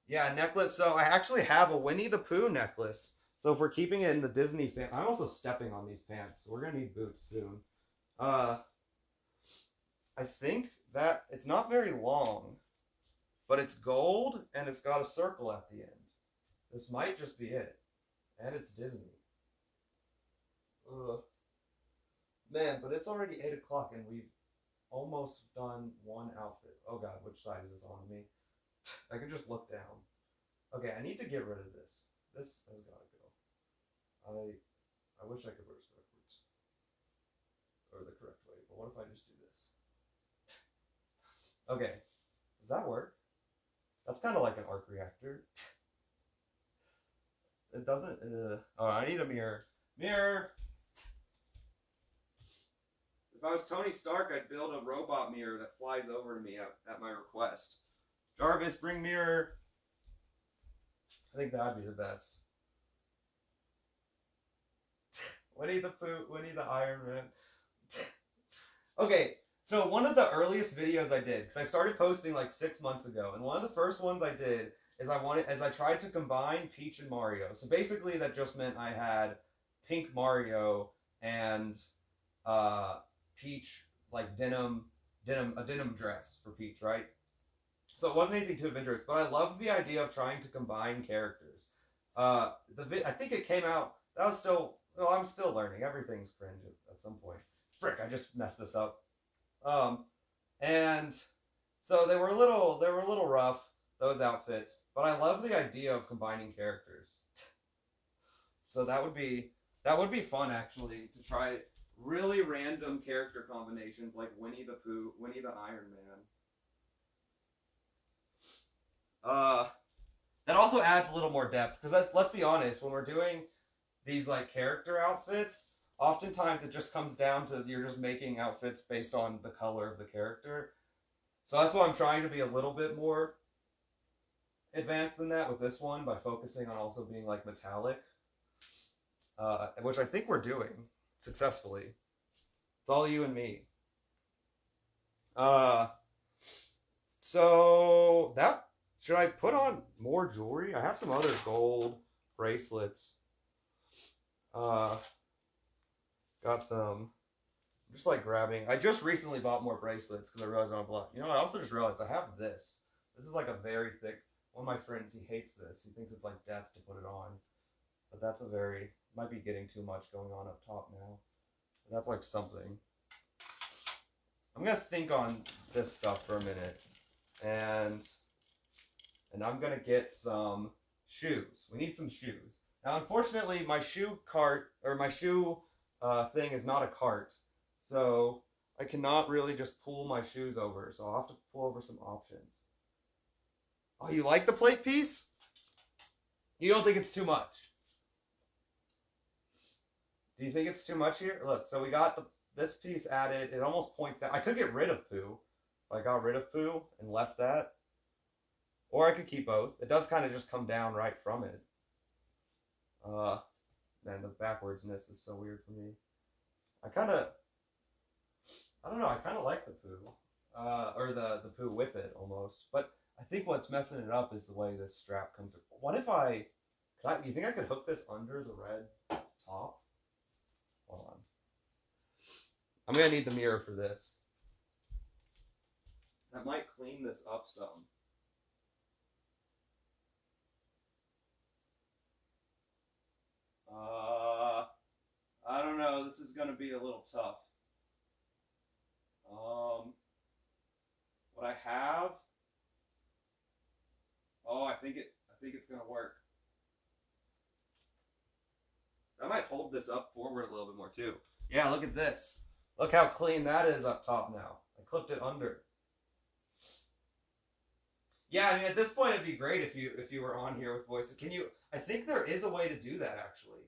yeah, necklace. So I actually have a Winnie the Pooh necklace. So if we're keeping it in the Disney fan, I'm also stepping on these pants. So we're gonna need boots soon. Uh, I think that it's not very long, but it's gold and it's got a circle at the end. This might just be it, and it's Disney. Ugh. Man, but it's already 8 o'clock and we've almost done one outfit. Oh god, which side is this on me? I can just look down. Okay, I need to get rid of this. This has got to go. I wish I could work backwards or the correct way, but what if I just do this? Okay, does that work? That's kind of like an arc reactor. It doesn't. Oh, I need a mirror. Mirror. If I was Tony Stark, I'd build a robot mirror that flies over to me at my request. Jarvis, bring mirror. I think that'd be the best. Winnie the Pooh, Winnie the Iron Man. Okay, so one of the earliest videos I did, because I started posting like 6 months ago, and one of the first ones I did is I tried to combine Peach and Mario. So basically, that just meant I had pink Mario and uh, Peach like a denim dress for Peach, right? So it wasn't anything too adventurous, but I loved the idea of trying to combine characters. I think it came out. That was still. Well, I'm still learning. Everything's cringe at some point. Frick! I just messed this up. Um, and so they were a little rough, those outfits, but I love the idea of combining characters. So that would be fun actually to try really random character combinations like Winnie the Pooh, Winnie the Iron Man. Uh, that also adds a little more depth because let's be honest, when we're doing these like character outfits, oftentimes it just comes down to you're just making outfits based on the color of the character. So that's why I'm trying to be a little bit more advanced than that with this one by focusing on also being like metallic, which I think we're doing successfully. It's all you and me. Uh, so that should I put on more jewelry? I have some other gold bracelets. Uh, got some. I'm just like grabbing. I just recently bought more bracelets because I realized I'm blocked. You know, I also just realized I have this. This is like a very thick. One of my friends, he hates this. He thinks it's like death to put it on. But that's a very, might be getting too much going on up top now. But that's like something. I'm gonna think on this stuff for a minute, and I'm gonna get some shoes. We need some shoes. Now, unfortunately, my shoe cart or my shoe thing is not a cart, so I cannot really just pull my shoes over. So I'll have to pull over some options. Oh, you like the plate piece? You don't think it's too much? Do you think it's too much here? Look, so we got this piece added. It almost points out. I could get rid of poo. If I got rid of poo and left that. Or I could keep both. It does kind of just come down right from it. Man, the backwardsness is so weird for me. I don't know, I kind of like the poo. Or the poo with it, almost. But I think what's messing it up is the way this strap comes. What if you think I could hook this under the red top? Hold on. I'm going to need the mirror for this. That might clean this up some. I don't know. This is going to be a little tough. What I have. Oh, I think it's going to work. I might hold this up forward a little bit more too. Yeah, look at this. Look how clean that is up top now. I clipped it under. Yeah, I mean, at this point, it'd be great if you were on here with voice. Can you? I think there is a way to do that actually.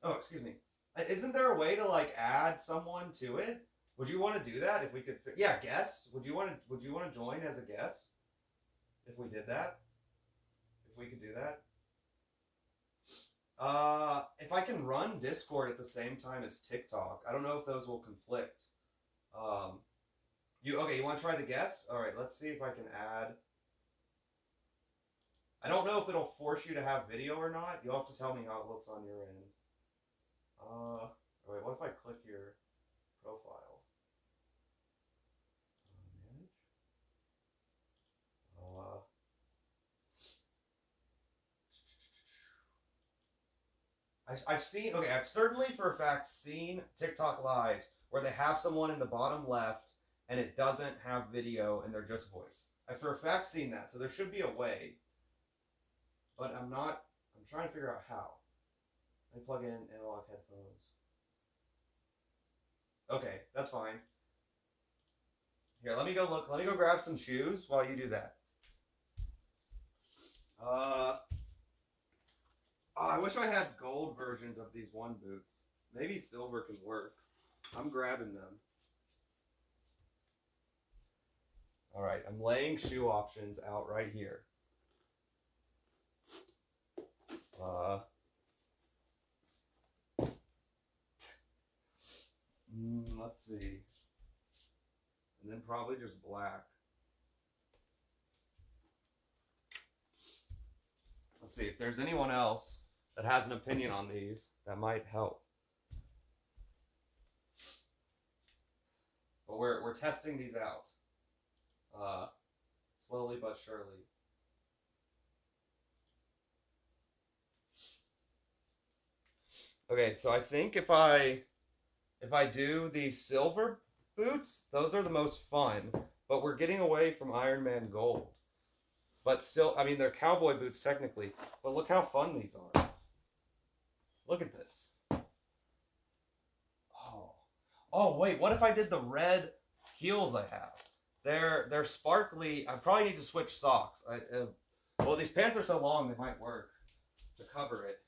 Oh, excuse me. Isn't there a way to like add someone to it? Would you want to do that if we could? Yeah, guest. Would you want to join as a guest if we did that? If we could do that. If I can run Discord at the same time as TikTok, I don't know if those will conflict. You want to try the guest? All right, let's see if I can add. I don't know if it'll force you to have video or not. You'll have to tell me how it looks on your end. All right, what if I click your profile? I've certainly for a fact seen TikTok lives where they have someone in the bottom left and it doesn't have video and they're just voice. I've for a fact seen that, so there should be a way. But I'm trying to figure out how. Let me plug in analog headphones. Okay, that's fine. Here, let me go grab some shoes while you do that. I wish I had gold versions of these one boots. Maybe silver can work. I'm grabbing them. All right, I'm laying shoe options out right here. Let's see. And then probably just black. Let's see if there's anyone else that has an opinion on these that might help. But we're testing these out. Slowly but surely. Okay, so I think if I do the silver boots, those are the most fun. But we're getting away from Iron Man Gold. But still, I mean, they're cowboy boots technically. But look how fun these are. Look at this. Oh, wait. What if I did the red heels I have? They're sparkly. I probably need to switch socks. Well, these pants are so long, they might work to cover it.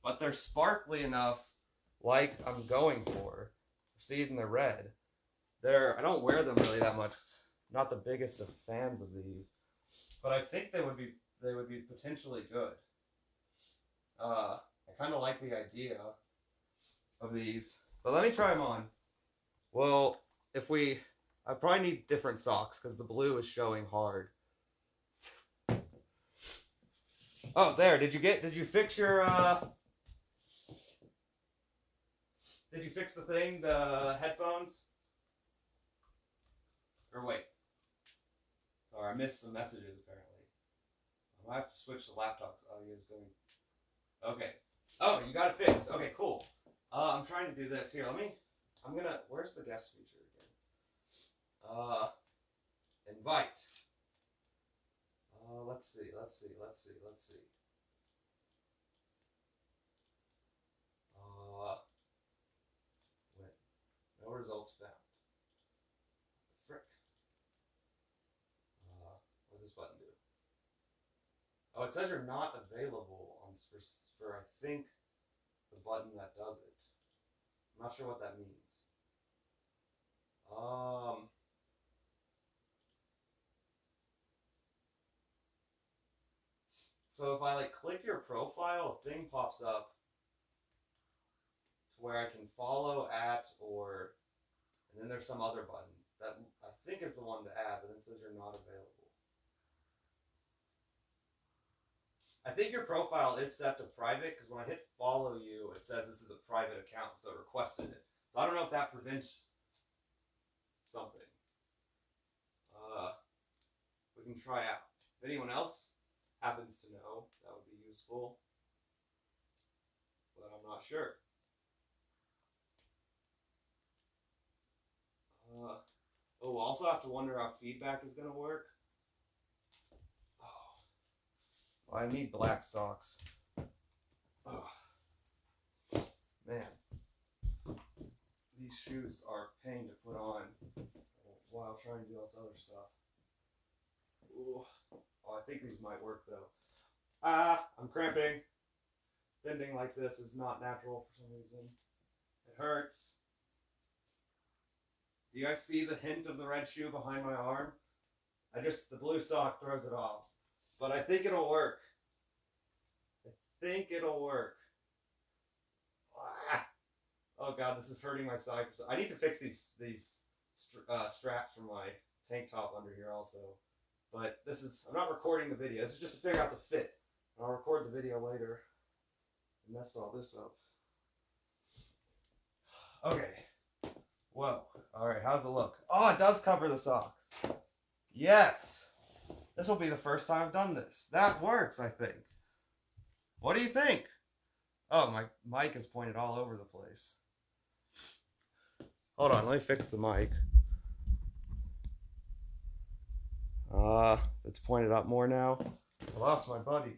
But they're sparkly enough, like I'm going for. See, and they're red. I don't wear them really that much. Not the biggest of fans of these, but I think they would be potentially good. I kind of like the idea of these, but let me try them on. Well, I probably need different socks because the blue is showing hard. Oh, there. Did you fix your Did you fix the thing, the headphones? Or wait. Sorry, I missed some messages apparently. I have to switch the laptop because audio is going. Okay. Oh, you got it fixed. Okay, cool. I'm trying to do this. Here, I'm gonna. Where's the guest feature again? Invite. Let's see. Wait. No results found. Frick. What does this button do? Oh, it says you're not available on for I think the button that does it. I'm not sure what that means. So if I like click your profile, a thing pops up to where I can follow at or, and then there's some other button that I think is the one to add, but it says you're not available. I think your profile is set to private because when I hit follow you, it says this is a private account, so it requested it. So I don't know if that prevents something. We can try out. If anyone else happens to know, that would be useful. But I'm not sure. We'll also have to wonder how feedback is going to work. Oh. Well, I need black socks. Oh. Man. These shoes are a pain to put on while trying to do all this other stuff. Ooh. Oh, I think these might work though. I'm cramping. Bending like this is not natural for some reason. It hurts. Do you guys see the hint of the red shoe behind my arm? The blue sock throws it off. But I think it'll work. Oh god, this is hurting my side. I need to fix these straps from my tank top under here also. But I'm not recording the video. This is just to figure out the fit. I'll record the video later and mess all this up. Okay. Whoa. Alright, how's it look? Oh, it does cover the socks. Yes. This will be the first time I've done this. That works, I think. What do you think? Oh, my mic is pointed all over the place. Hold on, let me fix the mic. It's pointed up more now. I lost my buddy.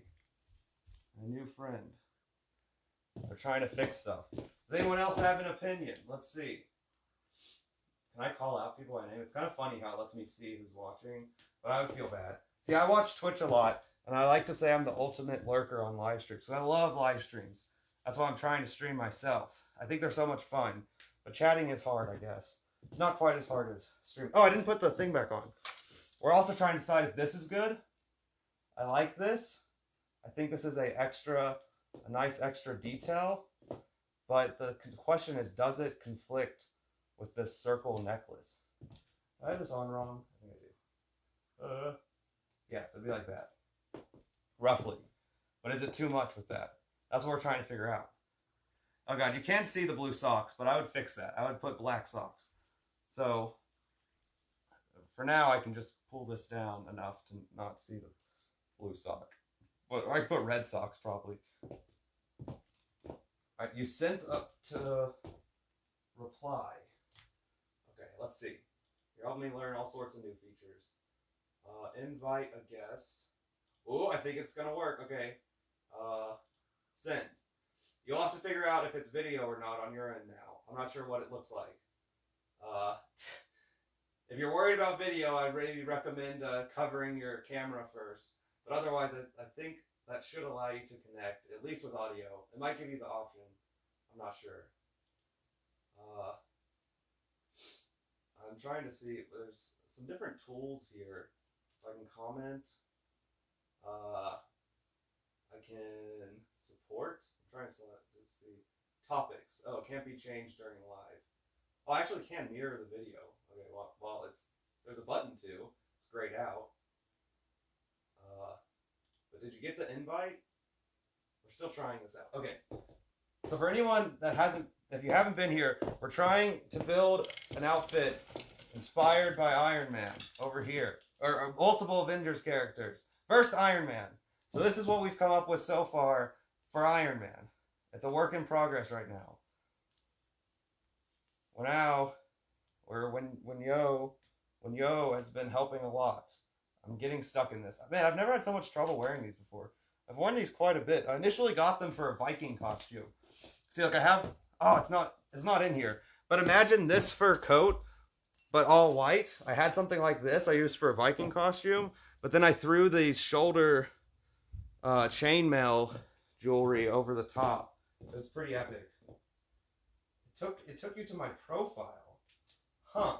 My new friend. They're trying to fix stuff. Does anyone else have an opinion? Let's see. Can I call out people by name? It's kind of funny how it lets me see who's watching, but I would feel bad. See, I watch Twitch a lot, and I like to say I'm the ultimate lurker on live streams, because I love live streams. That's why I'm trying to stream myself. I think they're so much fun, but chatting is hard, I guess. It's not quite as hard as streaming. Oh, I didn't put the thing back on. We're also trying to decide if this is good. I like this. I think this is a nice extra detail. But the question is, does it conflict with this circle necklace? Did I have this on wrong? I think I do. Yes, it'd be like that. Roughly. But is it too much with that? That's what we're trying to figure out. Oh god, you can't see the blue socks, but I would fix that. I would put black socks. So, for now, I can just pull this down enough to not see the blue sock. But I could put red socks, probably. Alright, you sent up to reply. Okay, let's see. You're helping me learn all sorts of new features. Invite a guest. Oh, I think it's gonna work. Okay. Send. You'll have to figure out if it's video or not on your end now. I'm not sure what it looks like. If you're worried about video, I'd really recommend covering your camera first. But otherwise, I think that should allow you to connect, at least with audio. It might give you the option. I'm not sure. I'm trying to see if there's some different tools here. If I can comment. I can support. I'm trying to select, let's see. Topics. Oh, can't be changed during live. Oh, I actually can mirror the video. Okay, well, there's a button too. It's grayed out. But did you get the invite? We're still trying this out. Okay. So for anyone that hasn't if you haven't been here, we're trying to build an outfit inspired by Iron Man over here, or multiple Avengers characters. First, Iron Man. So this is what we've come up with so far for Iron Man. It's a work in progress right now. Well, now, when Yo has been helping a lot. I'm getting stuck in this. Man, I've never had so much trouble wearing these before. I've worn these quite a bit. I initially got them for a Viking costume. See, like I have. Oh, it's not in here. But imagine this fur coat, but all white. I had something like this I used for a Viking costume, but then I threw the shoulder chainmail jewelry over the top. It was pretty epic. It took you to my profile, huh?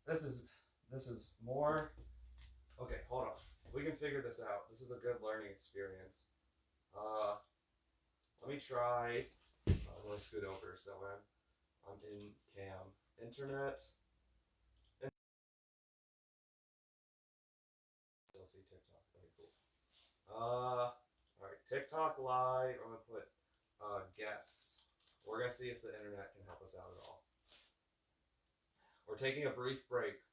This is more. Okay, hold on. We can figure this out. This is a good learning experience. Let me try. I'm gonna scoot over so I'm in cam. Internet. Still see TikTok. Okay, cool. All right, TikTok live. I'm gonna put guests. We're gonna see if the internet can help us out at all. We're taking a brief break.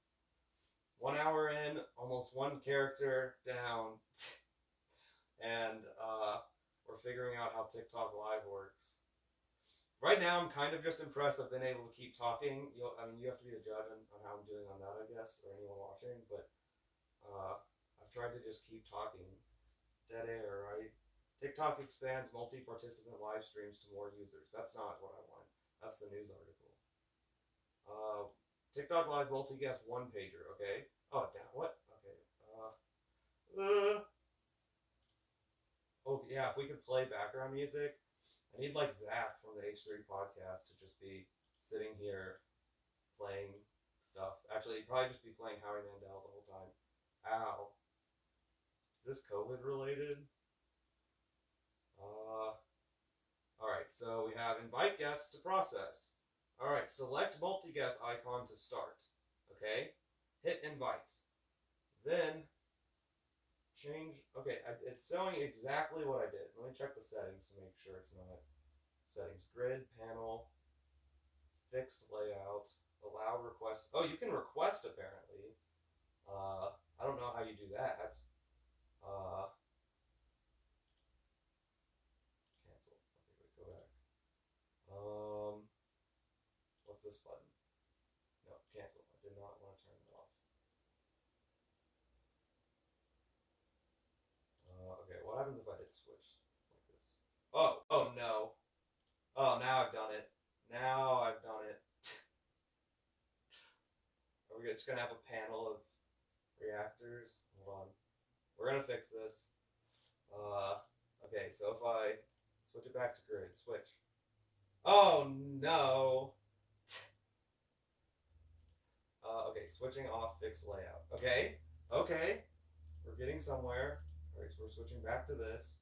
1 hour in, almost one character down, and we're figuring out how TikTok Live works. Right now, I'm kind of just impressed I've been able to keep talking. You have to be the judge on how I'm doing on that, I guess, or anyone watching. But I've tried to just keep talking. Dead air, right? TikTok expands multi-participant live streams to more users. That's not what I want. That's the news article. TikTok Live multi-guest one pager. Okay. Oh, damn. What? Okay. Oh yeah. If we could play background music, I need like Zach from the H3 podcast to just be sitting here playing stuff. Actually, he'd probably just be playing Howie Mandel the whole time. Ow. Is this COVID related? All right. So we have invite guests to process. All right, select multi-guest icon to start. Okay, hit invite. Then change. Okay, it's showing exactly what I did. Let me check the settings to make sure it's not. Settings, grid, panel, fixed layout, allow requests. Oh, you can request apparently. I don't know how you do that. Cancel. Okay, wait, go back. What's this button? No, cancel. I did not want to turn it off. Okay, what happens if I hit switch like this? Oh no. Oh, now I've done it. Now I've done it. Are we just gonna have a panel of reactors? Hold on. We're gonna fix this. Okay, so if I switch it back to grid, switch. Oh no. Okay, switching off fixed layout. Okay, we're getting somewhere. All right, so we're switching back to this.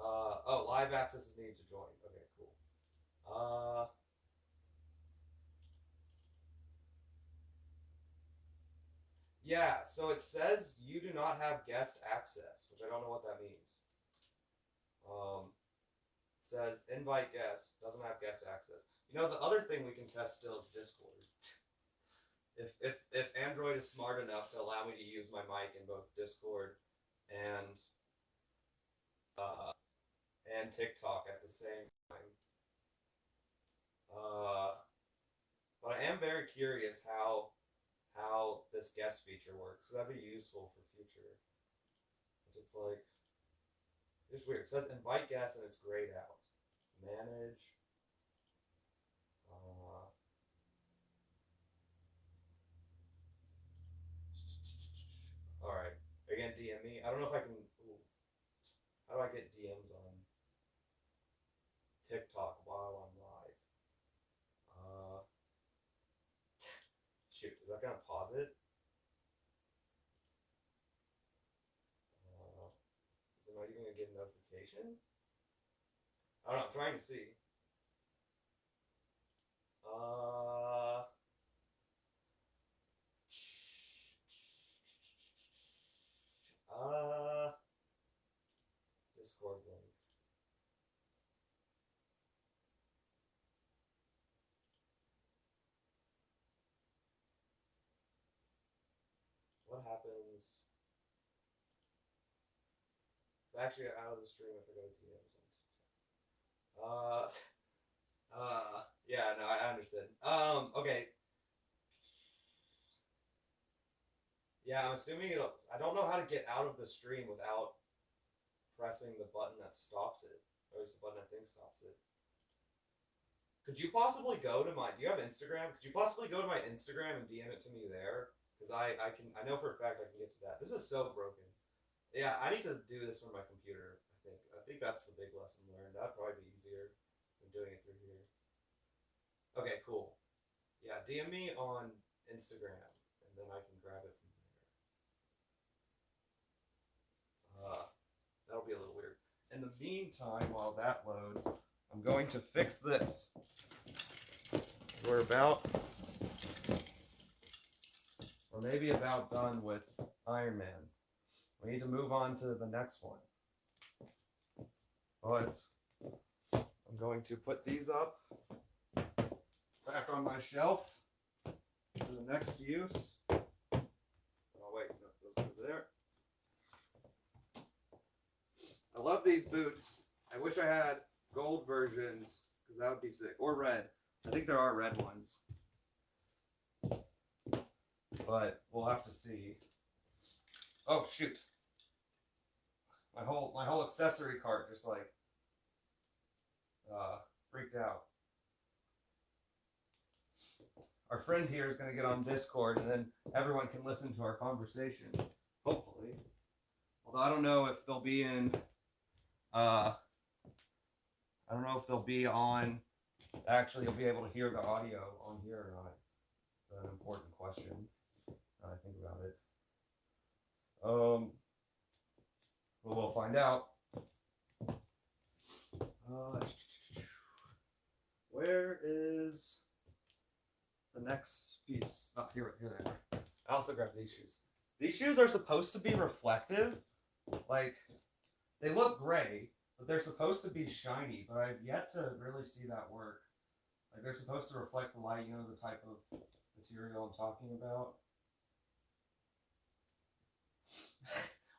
Oh, live access is needed to join. Okay, cool. Yeah, so it says you do not have guest access, which I don't know what that means. It says invite guest, doesn't have guest access. You know, the other thing we can test still is Discord. If Android is smart enough to allow me to use my mic in both Discord and uh, and TikTok at the same time. But I am very curious how this guest feature works. So that'd be useful for future. But it's like it's weird. It says invite guests and it's grayed out. Manage. All right. Are you gonna DM me? I don't know if I can. Ooh, how do I get DMs on TikTok while I'm live? Shoot, is that gonna pause it? Is it not even gonna get a notification? I don't know. I'm trying to see. Uh, Discord link. What happens? Actually, out of the stream if I go to DMs. Yeah, no, I understand. Okay. Yeah, I'm assuming it'll. I don't know how to get out of the stream without pressing the button that stops it, or is the button I think stops it. Could you possibly go to my? Do you have Instagram? Could you possibly go to my Instagram and DM it to me there? Because I can. I know for a fact I can get to that. This is so broken. Yeah, I need to do this from my computer. I think that's the big lesson learned. That'd probably be easier than doing it through here. Okay, cool. Yeah, DM me on Instagram, and then I can grab it from there. That'll be a little weird. In the meantime, while that loads, I'm going to fix this. We're maybe about done with Iron Man. We need to move on to the next one. But I'm going to put these up back on my shelf for the next use. Oh wait, no, those are there. I love these boots. I wish I had gold versions because that would be sick. Or red. I think there are red ones. But we'll have to see. Oh shoot. My whole accessory cart just like freaked out. Our friend here is going to get on Discord and then everyone can listen to our conversation. Hopefully. Although I don't know if they'll be in I don't know if they'll be on actually you'll be able to hear the audio on here or not. It's an important question. I think about it. Well, we'll find out. Where is the next piece? Oh, here they are. I also grabbed these shoes. These shoes are supposed to be reflective. Like, they look gray, but they're supposed to be shiny, but I've yet to really see that work. Like, they're supposed to reflect the light, you know, the type of material I'm talking about.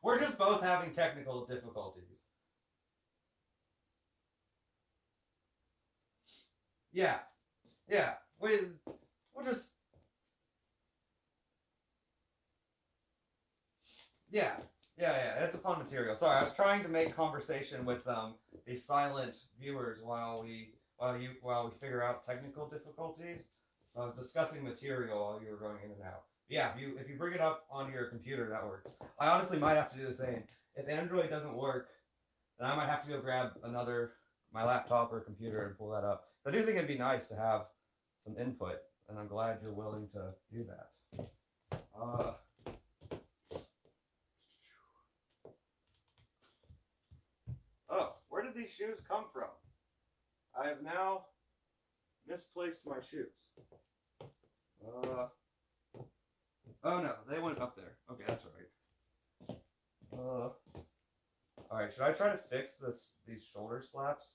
We're just both having technical difficulties. Yeah. We'll just. Yeah. It's a fun material. Sorry, I was trying to make conversation with these silent viewers while we figure out technical difficulties. Discussing material while you were going in and out. Yeah, if you bring it up onto your computer, that works. I honestly might have to do the same. If Android doesn't work, then I might have to go grab my laptop or computer and pull that up. I do think it'd be nice to have some input, and I'm glad you're willing to do that. Oh, where did these shoes come from? I have now misplaced my shoes. Oh no, they went up there. Okay, that's right. All right, should I try to fix these shoulder straps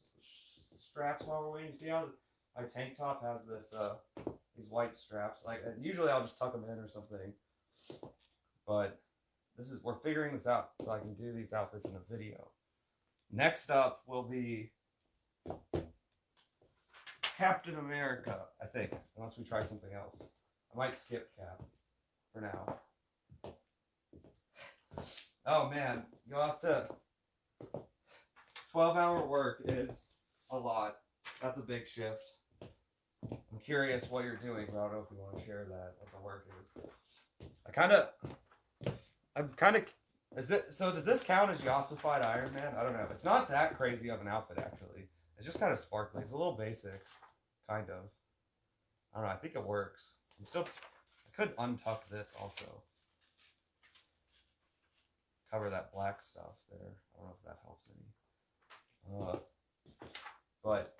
while we're waiting? See how my tank top has these white straps? Like usually I'll just tuck them in or something, but we're figuring this out so I can do these outfits in a video. Next up will be Captain America, I think, unless we try something else. I might skip Cap for now. Oh man, you'll have to. 12-hour work is a lot. That's a big shift. I'm curious what you're doing, but I don't know if you want to share that, what the work is. So does this count as Yossified Iron Man? I don't know. It's not that crazy of an outfit, actually. It's just kind of sparkly. It's a little basic, kind of. I don't know. I think it works. I could untuck this also. Cover that black stuff there. I don't know if that helps any. But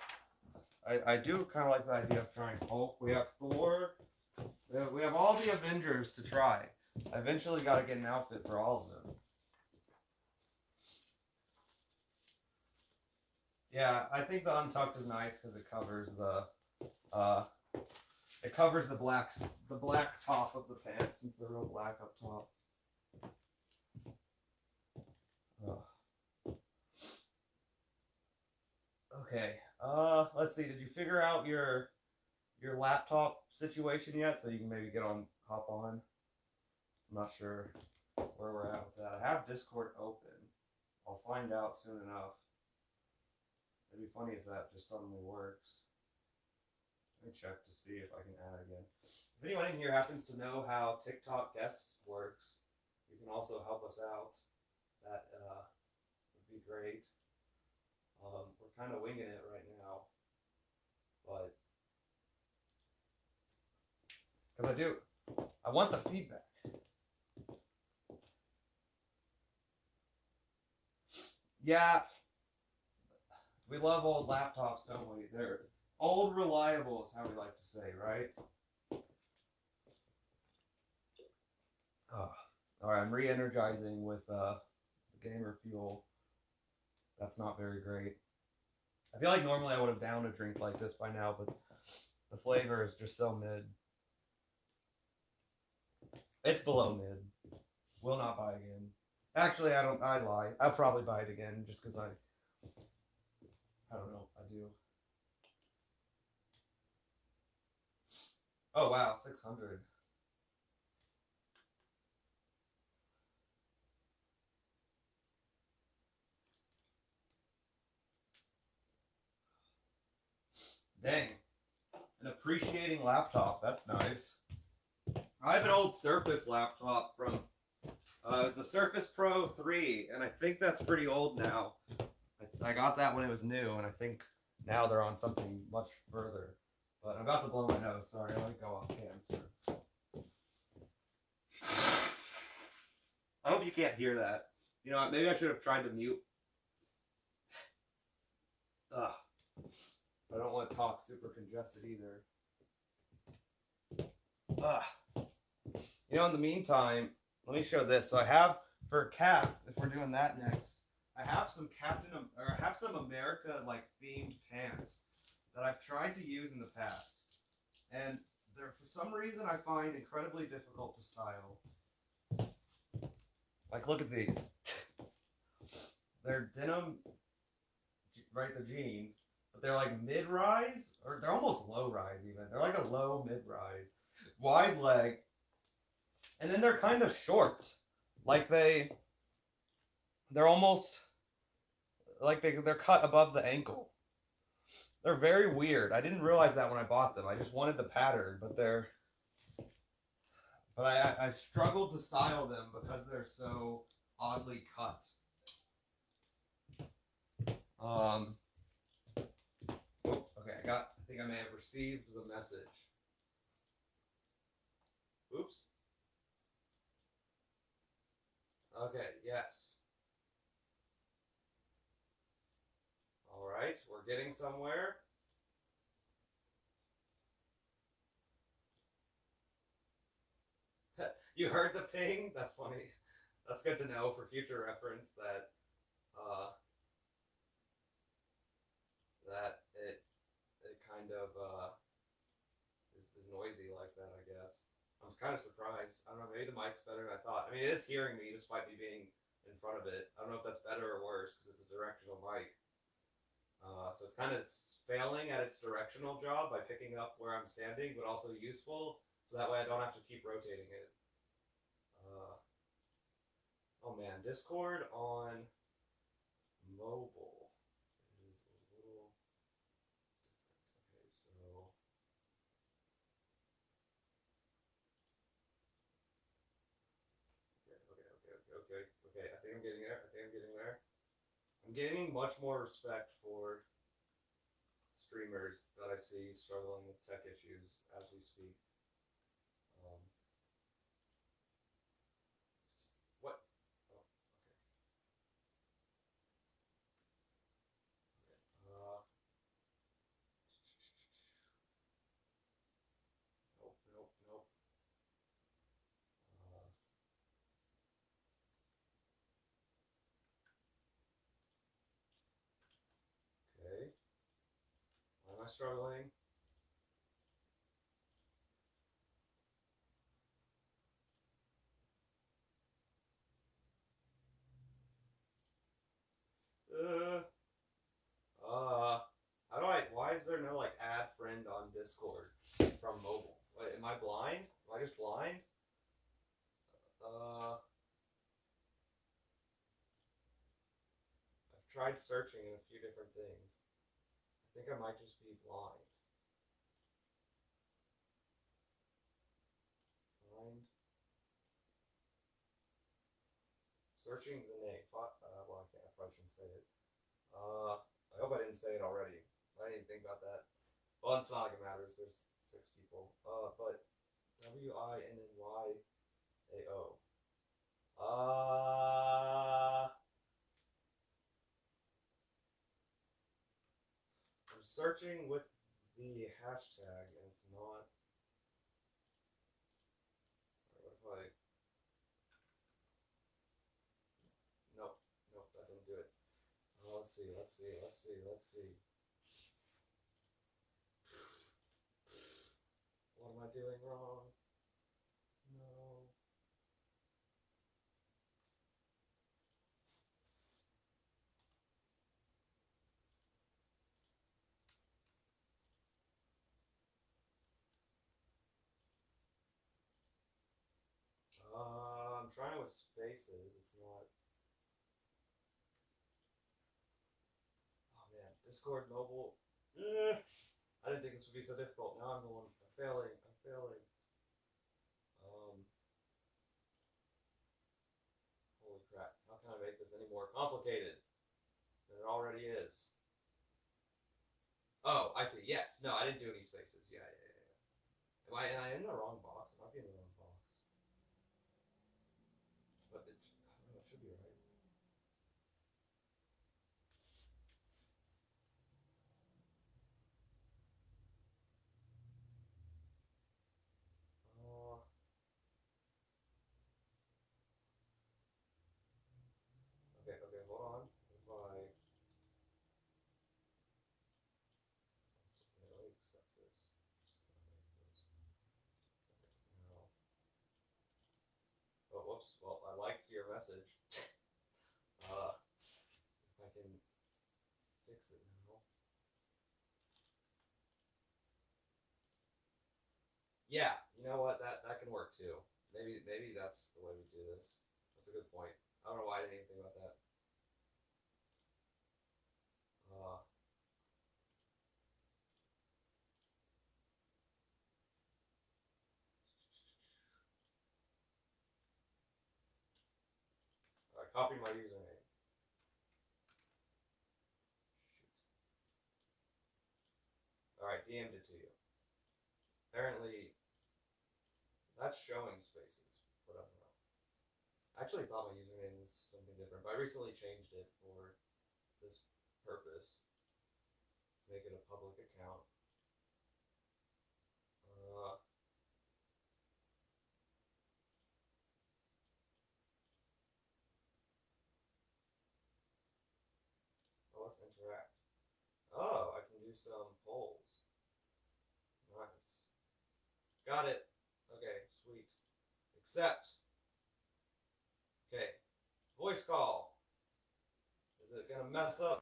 I do kind of like the idea of trying Hulk. We have Thor. We have all the Avengers to try. I eventually got to get an outfit for all of them. Yeah, I think the untucked is nice because uh, it covers the black top of the pants since they're real black up top. Ugh. Okay. Let's see. Did you figure out your laptop situation yet? So you can maybe hop on. I'm not sure where we're at with that. I have Discord open. I'll find out soon enough. It'd be funny if that just suddenly works. Let me check to see if I can add again. If anyone in here happens to know how TikTok guests works, you can also help us out. That would be great. We're kind of winging it right now, but because I want the feedback. Yeah, we love old laptops, don't we? They're old reliable is how we like to say, right? Oh, all right, I'm re-energizing with gamer fuel. That's not very great. I feel like normally I would have downed a drink like this by now, but the flavor is just so mid. It's below mid. Will not buy again. Actually, I don't. I lie. I'll probably buy it again just because I don't know. I do. Oh wow, 600. Dang. An appreciating laptop. That's nice. I have an old Surface laptop from it was the Surface Pro 3, and I think that's pretty old now. I got that when it was new, and I think now they're on something much further. But I'm about to blow my nose. Sorry, I might go off cam. I hope you can't hear that. You know, maybe I should have tried to mute. Ugh. I don't want to talk super congested either. Ugh. You know, in the meantime, let me show this. So I have for Cap, if we're doing that next, I have some America like themed pants that I've tried to use in the past, and they're for some reason I find incredibly difficult to style. Like, look at these. They're denim, right? The jeans, but they're like mid-rise, or they're almost low-rise even. They're like a low mid-rise, wide leg, and then they're kind of short. Like they're almost like they're cut above the ankle. They're very weird. I didn't realize that when I bought them. I just wanted the pattern, but I struggled to style them because they're so oddly cut. Okay, I think I may have received the message. Oops. Okay, yes. All right, we're getting somewhere. You heard the ping? That's funny. That's good to know for future reference that that it kind of is noisy like that, I guess. I'm kind of surprised. I don't know, maybe the mic's better than I thought. I mean, it is hearing me despite me being in front of it. I don't know if that's better or worse because it's a directional mic. So it's kind of failing at its directional job by picking up where I'm standing, but also useful, so that way I don't have to keep rotating it. Oh man, Discord on mobile is a little different. Okay, so okay. I think I'm getting there. I'm gaining much more respect for streamers that I see struggling with tech issues as we speak. Um, what? Oh, okay. Nope. Uh, okay. struggling. Uh, how do I? Why is there no like add friend on Discord from mobile? Wait, am I blind? Am I just blind? I've tried searching in a few different things. I think I might just be blind. Blind. Searching the name. Well, I can't. I probably shouldn't say it. I hope I didn't say it already. I didn't even think about that. Well, it's not like it matters. There's 6 people. But WINNYAO. I'm searching with the hashtag and it's not. What if I? Nope, nope, that didn't do it. Let's see, let's see, let's see, let's see. What am I doing wrong? No. I'm trying with spaces. It's not. Oh man, Discord mobile. I didn't think this would be so difficult. Now I'm going. I'm failing. I'm failing. Um, Holy crap! How can I make this any more complicated than it already is? Oh, I see. Yes. No, I didn't do any spaces. Yeah, yeah, yeah. Am I in the wrong box? I might be in the wrong box. But I don't know. It should be right. Uh, okay, okay. Hold on. If I let me accept this. No. Oh, whoops. Well, I liked your message. If I can fix it now. Yeah, you know what? That can work too. Maybe that's the way we do this. That's a good point. I don't know why I didn't even think about that. Uh, all right, copy my username. Shoot. All right, DM'd it to you. Apparently, that's showing spaces, but I don't know. I actually thought my username was something different, but I recently changed it for this purpose. Make it a public account. Uh, let's interact. Oh, I can do some polls. Nice. Got it. Okay, sweet. Accept. Okay. Voice call. Is it gonna mess up?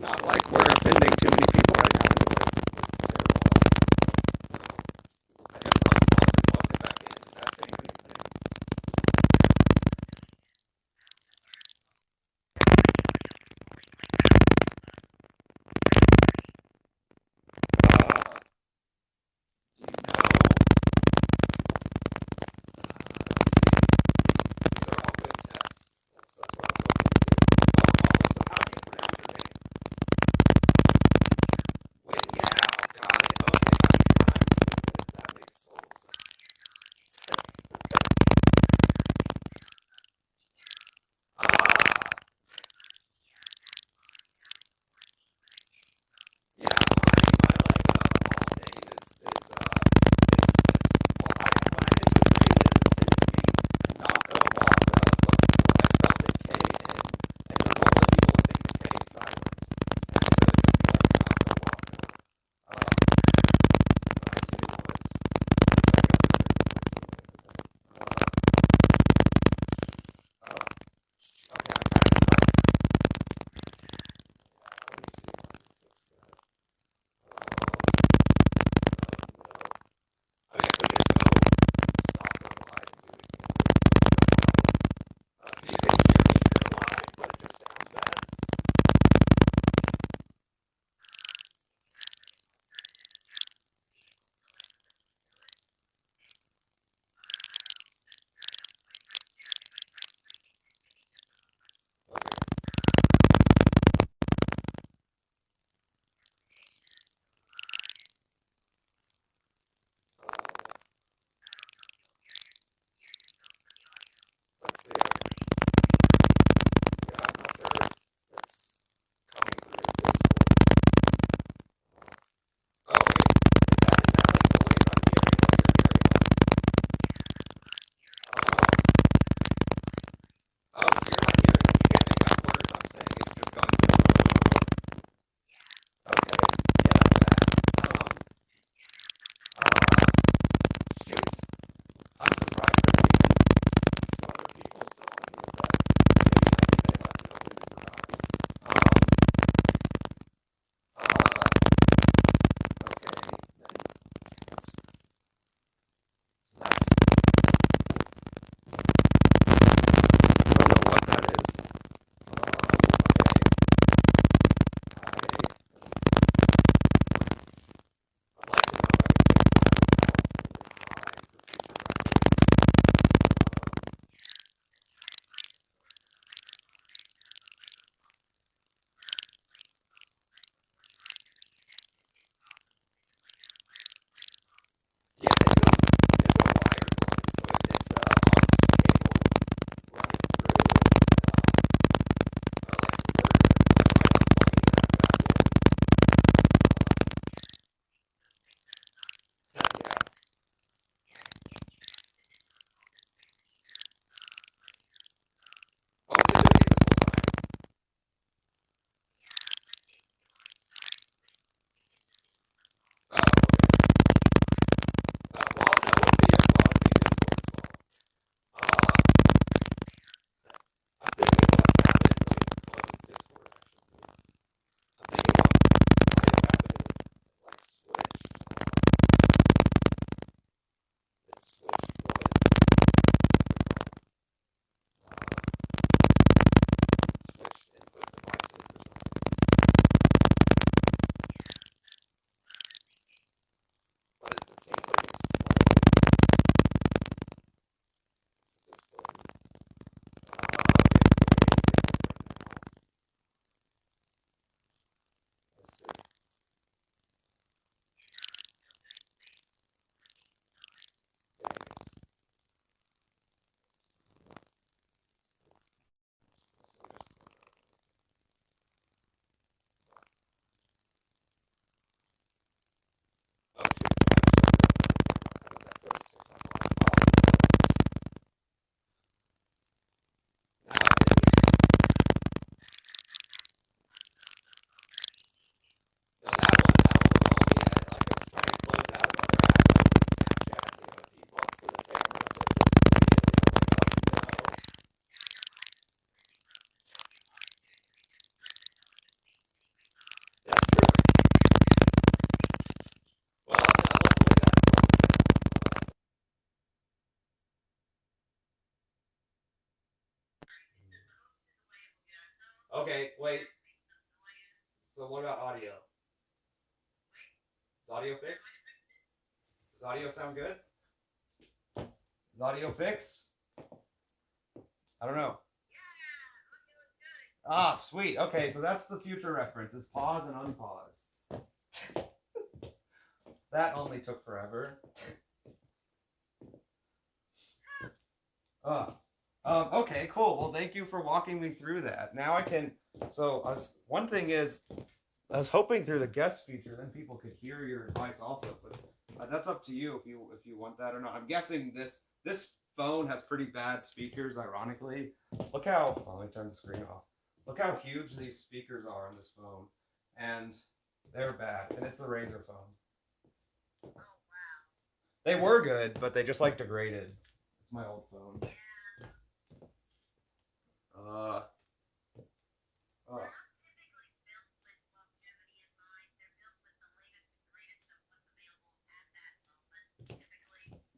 It's not like we're offending too many people right now. I guess I'll plug it back in. Did that change anything? Do you know? Let's see. These are all good tests. That's what I'm looking to do. Oh, awesome. So how do you pronounce your name? Okay, wait. So what about audio? Is audio fixed? Does audio sound good? Is audio fixed? I don't know. Ah, sweet. Okay, so that's the future reference: is pause and unpause. That only took forever. Ah. Okay, cool. Well, thank you for walking me through that. Now I can. So, one thing is, I was hoping through the guest feature, then people could hear your advice also. But that's up to you if you want that or not. I'm guessing this phone has pretty bad speakers. Ironically, look how. Oh, let me turn the screen off. Look how huge these speakers are on this phone, and they're bad. And it's the Razor phone. They were good, but they just like degraded. It's my old phone. Uh, uh,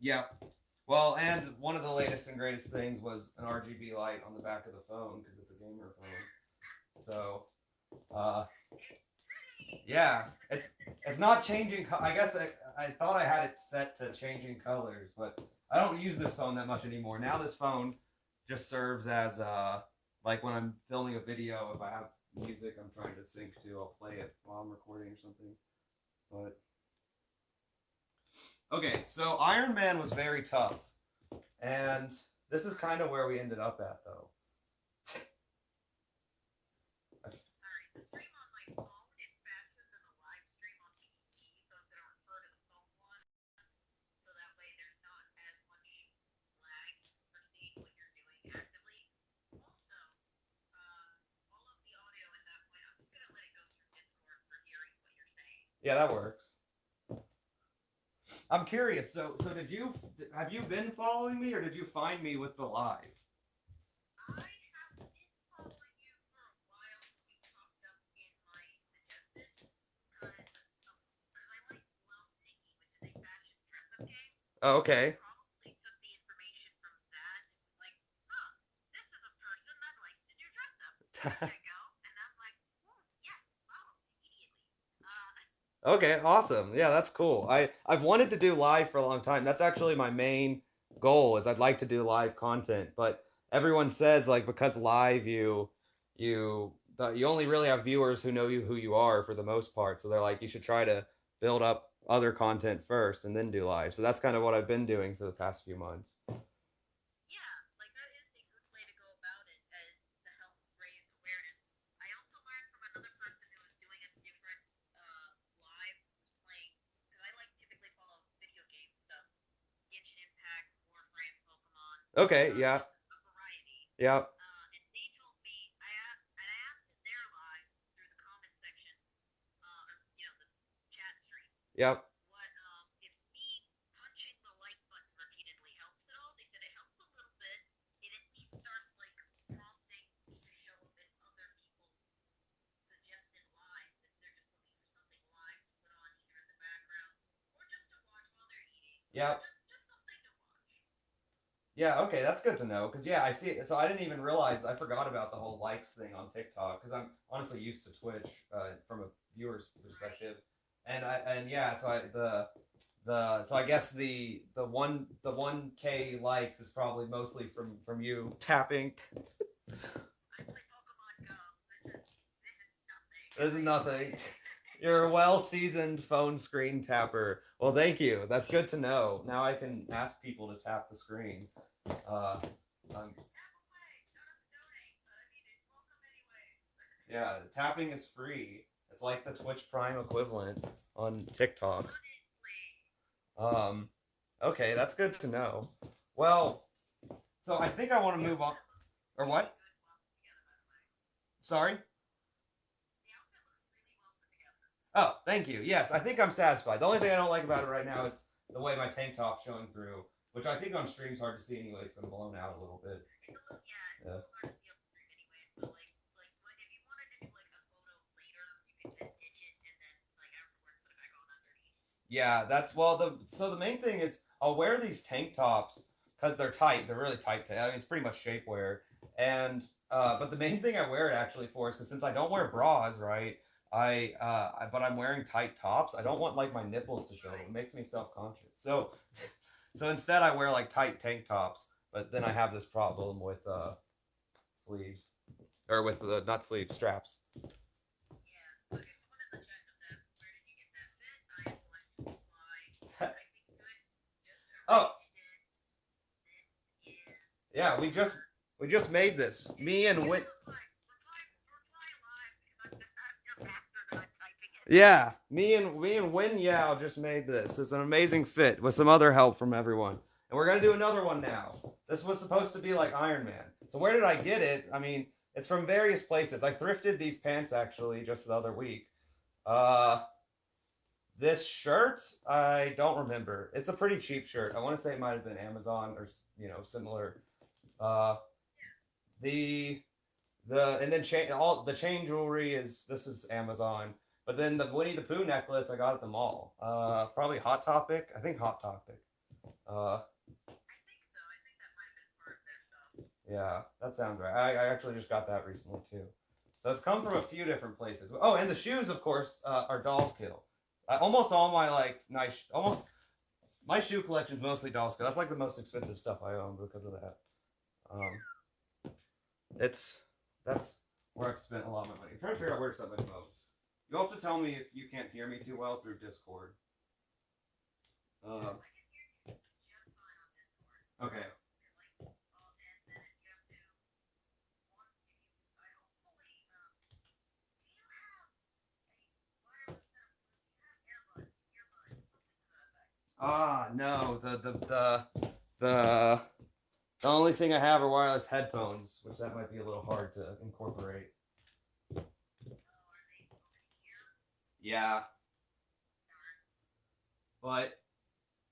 yeah. Well, and one of the latest and greatest things was an RGB light on the back of the phone because it's a gamer phone. So, uh, yeah, it's not changing. I guess I thought I had it set to changing colors, but I don't use this phone that much anymore. Now this phone just serves as like when I'm filming a video, if I have music I'm trying to sync to, I'll play it while I'm recording or something. But okay, so Iron Man was very tough, and this is kind of where we ended up at though. Yeah, that works. I'm curious. So did you have you been following me, or did you find me with the live? Oh, okay. Okay, awesome. Yeah, that's cool. I've wanted to do live for a long time. That's actually my main goal is I'd like to do live content, but everyone says like because live you only really have viewers who know you who you are for the most part. So they're like you should try to build up other content first and then do live. So that's kind of what I've been doing for the past few months. Okay, yeah. Yeah. Yep. Yep. Yeah, okay, that's good to know. Because yeah, I see it. So I didn't even realize I forgot about the whole likes thing on TikTok. Because I'm honestly used to Twitch from a viewer's perspective, and yeah, so the so I guess the 1K likes is probably mostly from you tapping. This is nothing. You're a well seasoned phone screen tapper. Well, thank you. That's good to know. Now I can ask people to tap the screen. Uh, um, yeah, tapping is free. It's like the Twitch Prime equivalent on TikTok. Um, okay, that's good to know. Well, so I think I want to move on. Or what? Sorry? Oh, thank you. Yes, I think I'm satisfied. The only thing I don't like about it right now is the way my tank top's showing through, which I think on stream's hard to see anyway, so I'm blown out a little bit. Yeah. Yeah, that's well the main thing is I'll wear these tank tops because they're tight. They're really tight. I mean, it's pretty much shapewear, and But the main thing I wear it actually for is because since I don't wear bras, right? But I'm wearing tight tops. I don't want like my nipples to show. It makes me self conscious. So instead I wear like tight tank tops. But then I have this problem with sleeves or with not sleeves straps. Oh yeah, we just made this. Me and Win. Yeah, me and Win Yao just made this. It's an amazing fit with some other help from everyone. And we're gonna do another one now. This was supposed to be like Iron Man. So where did I get it? I mean, it's from various places. I thrifted these pants actually just the other week. Uh this shirt, I don't remember. It's a pretty cheap shirt. I want to say it might have been Amazon or similar. Uh the and then all the chain jewelry is this is Amazon. But then the Winnie the Pooh necklace I got at the mall. Probably Hot Topic. I think Hot Topic. Uh, yeah, that sounds right. I actually just got that recently too. So it's come from a few different places. Oh, and the shoes, of course, are Dolls Kill. Almost all my like nice, almost my shoe collection is mostly Dolls Kill. That's like the most expensive stuff I own because of that. Um, it's that's where I've spent a lot of my money. I'm trying to figure out where to set my phone. You also tell me if you can't hear me too well through Discord. Uh, okay. No, the the only thing I have are wireless headphones, which that might be a little hard to incorporate. Yeah, but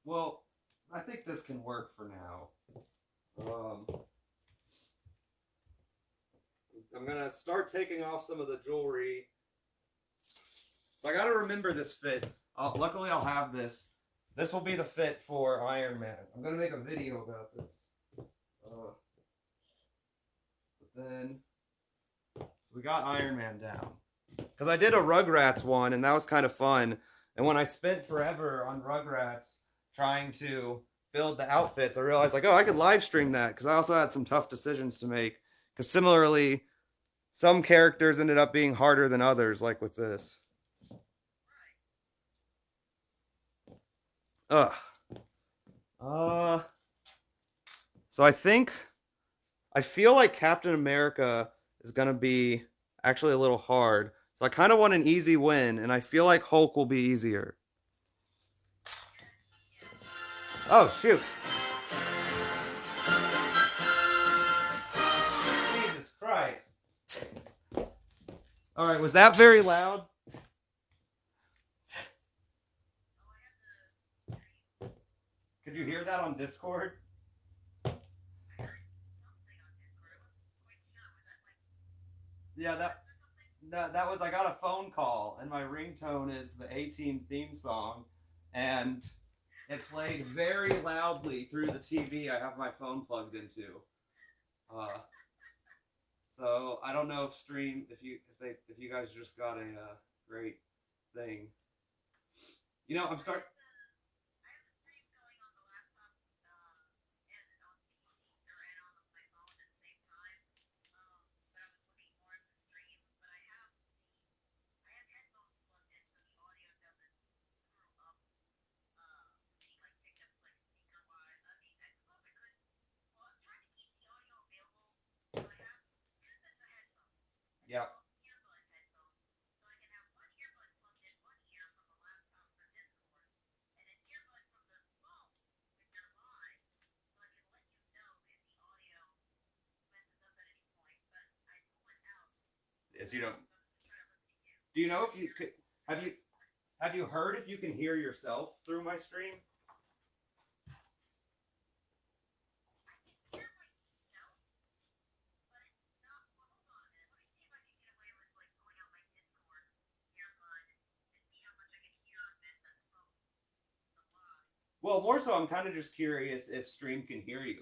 well, I think this can work for now. Um, I'm gonna start taking off some of the jewelry. So I gotta remember this fit. Luckily, I'll have this. This will be the fit for Iron Man. I'm gonna make a video about this. But then we got Iron Man down because I did a Rugrats one, and that was kind of fun. And when I spent forever on Rugrats trying to build the outfits, I realized like, oh, I could live stream that because I also had some tough decisions to make. Because similarly, some characters ended up being harder than others, like with this. Ugh. Uh. So I feel like Captain America is gonna be actually a little hard. So I kind of want an easy win, and I feel like Hulk will be easier. Oh shoot! Jesus Christ! All right, was that very loud? Could you hear that on Discord? Yeah, that was I got a phone call, and my ringtone is the A-Team theme song, and it played very loudly through the TV I have my phone plugged into. Uh, so I don't know if stream if you guys just got a great thing. I'm starting. Yeah. Yes, you don't. Do you know if you could? Have you have you heard if you can hear yourself through my stream? Well, more so, I'm kind of just curious if stream can hear you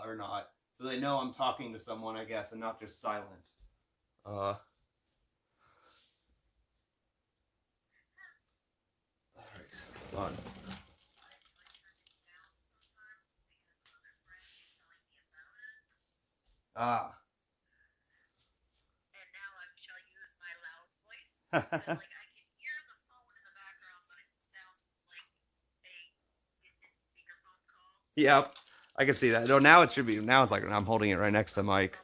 or not. so they know I'm talking to someone, I guess, and not just silent. Uh, all right, hold on. Ah. Yep, I can see that. No, now it should be. Now it's like I'm holding it right next to Mike.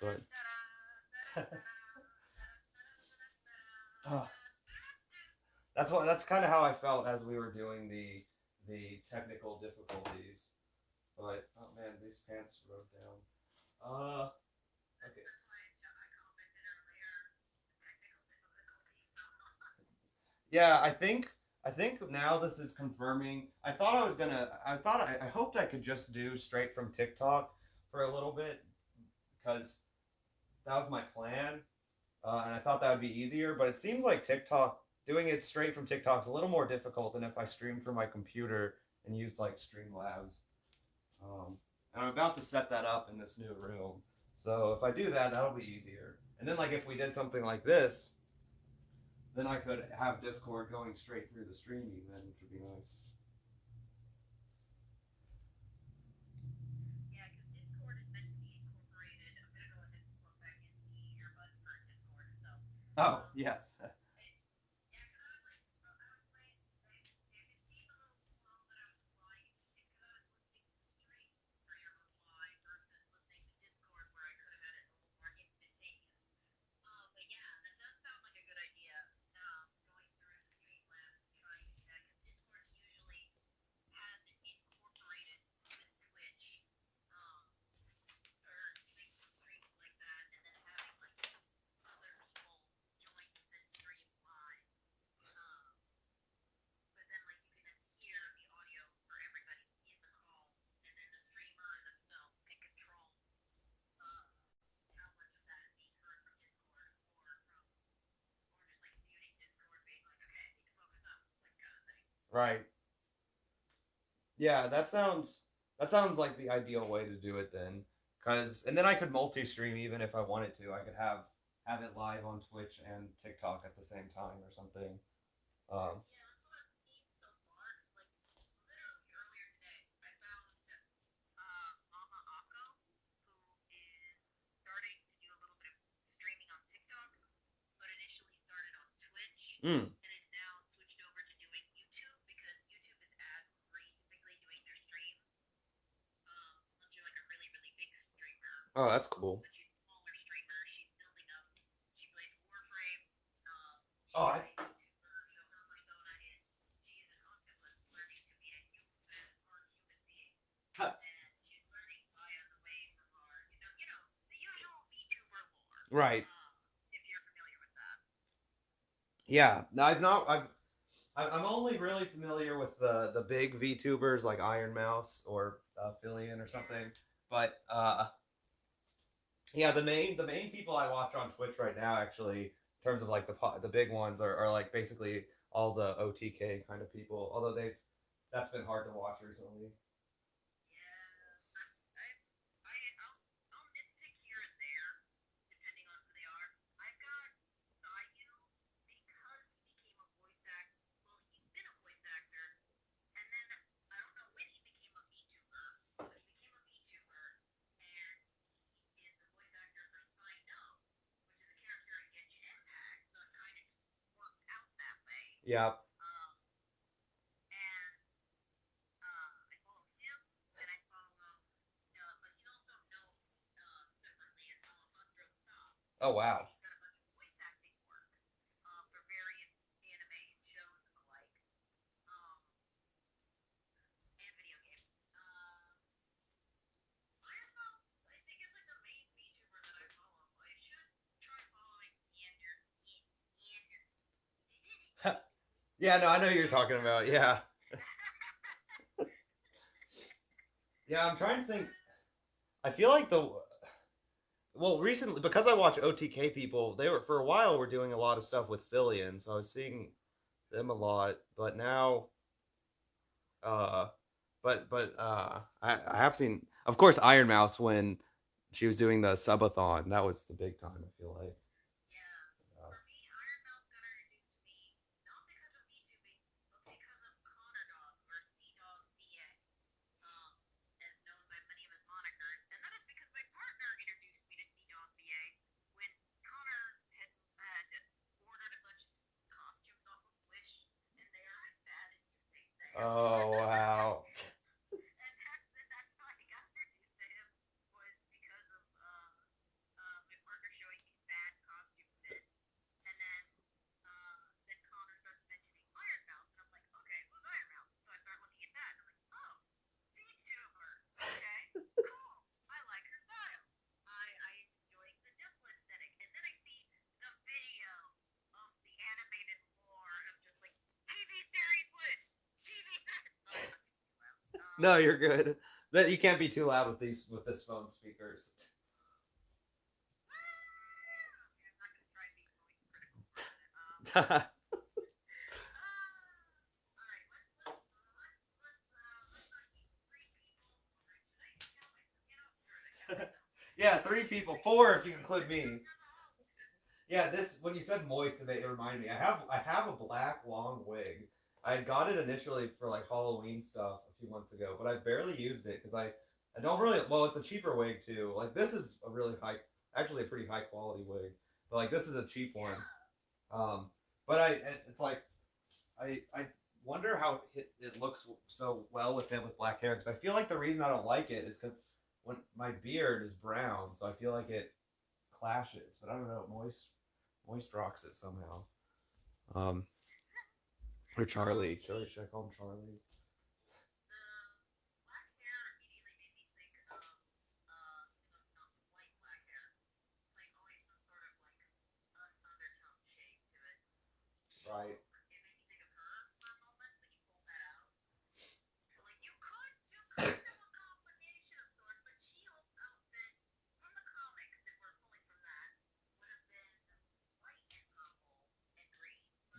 But oh, that's what. That's kind of how I felt as we were doing the technical difficulties. But oh man, these pants rode down. Okay. Yeah, I think now this is confirming. I thought I was gonna. I hoped I could just do straight from TikTok for a little bit because that was my plan, and I thought that would be easier. But it seems like TikTok doing it straight from TikTok is a little more difficult than if I streamed from my computer and used like Streamlabs. And I'm about to set that up in this new room. So if I do that, that'll be easier. And then like if we did something like this, then I could have Discord going straight through the stream even, which would be nice. Oh yes. Right. Yeah, that sounds like the ideal way to do it then. Cause and then I could multi-stream even if I wanted to. I could have it live on Twitch and TikTok at the same time or something. Um, mm, oh, that's cool. Oh, right. Yeah. No, I've not. I'm only really familiar with the big VTubers like Iron Mouse or Fillion or something. But yeah, the main people I watch on Twitch right now, actually, in terms of like the big ones, are like basically all the OTK kind of people. Although they've that's been hard to watch recently. Yeah. Oh wow. Yeah. No, I know who you're talking about. Yeah. Yeah. I'm trying to think. I feel like the well recently because I watch OTK people, they were for a while were doing a lot of stuff with Fillion, so I was seeing them a lot. But now, uh, but I have seen. Of course, Iron Mouse when she was doing the subathon. That was the big time. I feel like. Uh, oh wow. No, you're good. That you can't be too loud with these with this phone speakers. Yeah, 3 people, 4 if you include me. Yeah, this when you said moist, it reminded me. I have a black long wig. I had got it initially for like Halloween stuff a few months ago, but I barely used it because I don't really. Well, it's a cheaper wig too. Like this is a really high, actually a pretty high quality wig, but like this is a cheap one. Um, but it's like I wonder how it looks so well with him with black hair because I feel like the reason I don't like it is because when my beard is brown, so I feel like it clashes. But I don't know, moist rocks it somehow. Um, or Charlie. Should I call him Charlie? Right.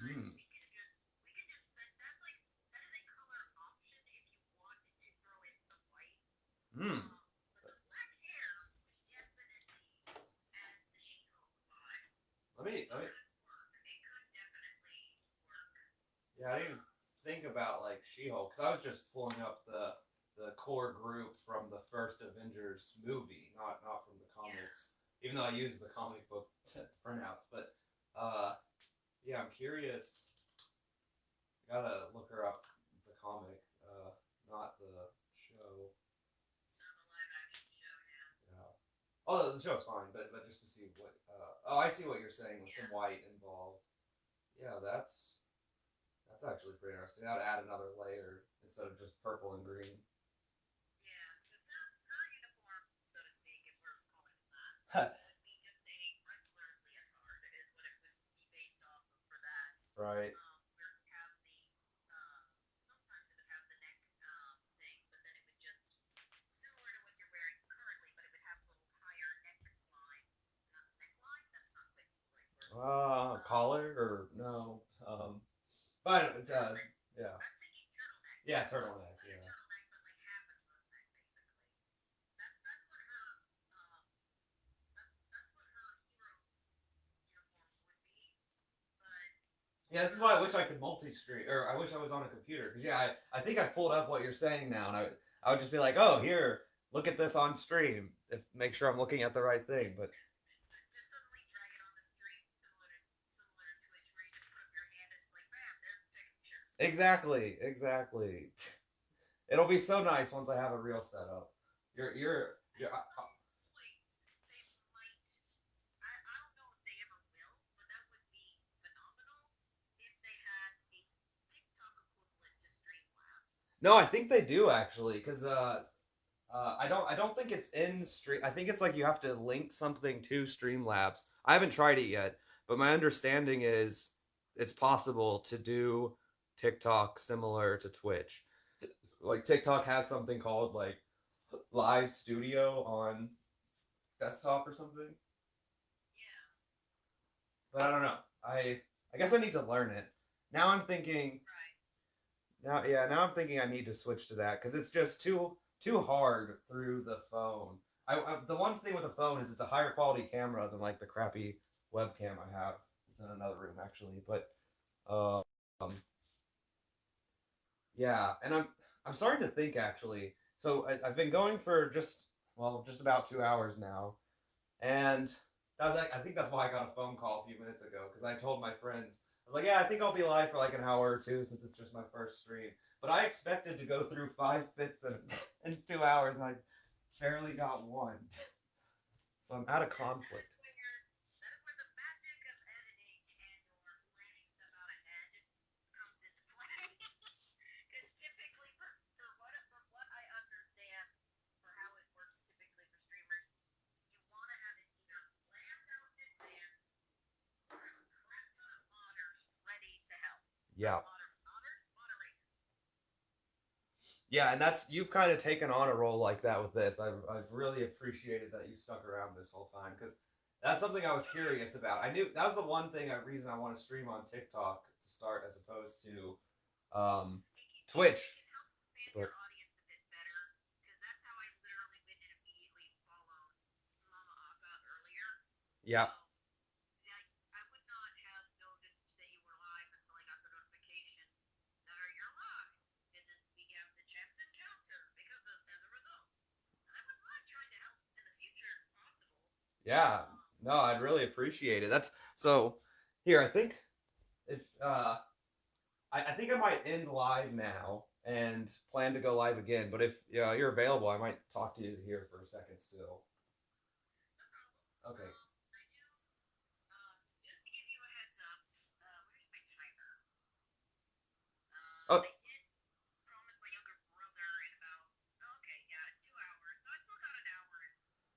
Mm. Mm. Let me. Yeah, I didn't even think about like She-Hulk because I was just pulling up the core group from the first Avengers movie, not from the comics. Even though I use the comic book printouts, but uh, yeah, I'm curious. I gotta look her up the comic, not the show. Yeah. Oh, the show's fine, but just to see what. Oh, I see what you're saying with some white involved. Yeah, that's actually pretty interesting. That would add another layer instead of just purple and green. Right. Collar or no? But yeah, yeah, turtleneck. Yeah. Yeah, this is why I wish I could multi-screen, or I wish I was on a computer. Because yeah, I think I pulled up what you're saying now, and I would just be like, oh, here, look at this on stream, if make sure I'm looking at the right thing. But exactly, exactly. It'll be so nice once I have a real setup. You're no, I think they do actually, because I don't think it's in stream. I think it's like you have to link something to Streamlabs. I haven't tried it yet, but my understanding is it's possible to do TikTok similar to Twitch. Like TikTok has something called like Live Studio on desktop or something. But I don't know. I guess I need to learn it. Now I'm thinking now, yeah, now I'm thinking I need to switch to that because it's just too hard through the phone. The one thing with the phone is it's a higher quality camera than like the crappy webcam I have. It's in another room actually, but um, yeah, and I'm starting to think actually. So I've been going for just about 2 hours now, and that was like, I think that's why I got a phone call a few minutes ago because I told my friends I was like, yeah, I think I'll be live for like an hour or two since it's just my first stream. But I expected to go through 5 bits in 2 hours, and I barely got one. So I'm out of conflict. Yeah. Yeah, and that's you've kind of taken on a role like that with this. I've really appreciated that you stuck around this whole time because that's something I was curious about. I knew that was the one reason I want to stream on TikTok to start as opposed to Twitch. But yeah, yeah, no, I'd really appreciate it. That's so. Here, I think if I think I might end live now and plan to go live again. But if you're available, I might talk to you here for a second still. Okay. Oh,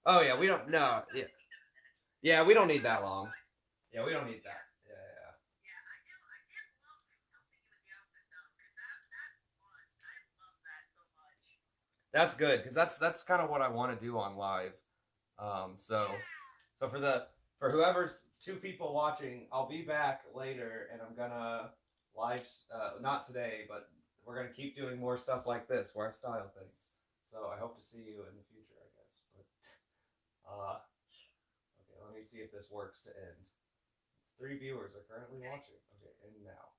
oh yeah, we don't. No, yeah, yeah, we don't need that long. Yeah, we don't need that. Yeah, yeah, that's good because that's kind of what I want to do on live. So for whoever's two people watching, I'll be back later and I'm gonna live. Not today, but we're gonna keep doing more stuff like this where I style things. So I hope to see you in the future, I guess. But okay, let me see if this works to end. 3 viewers are currently watching. Okay, and now.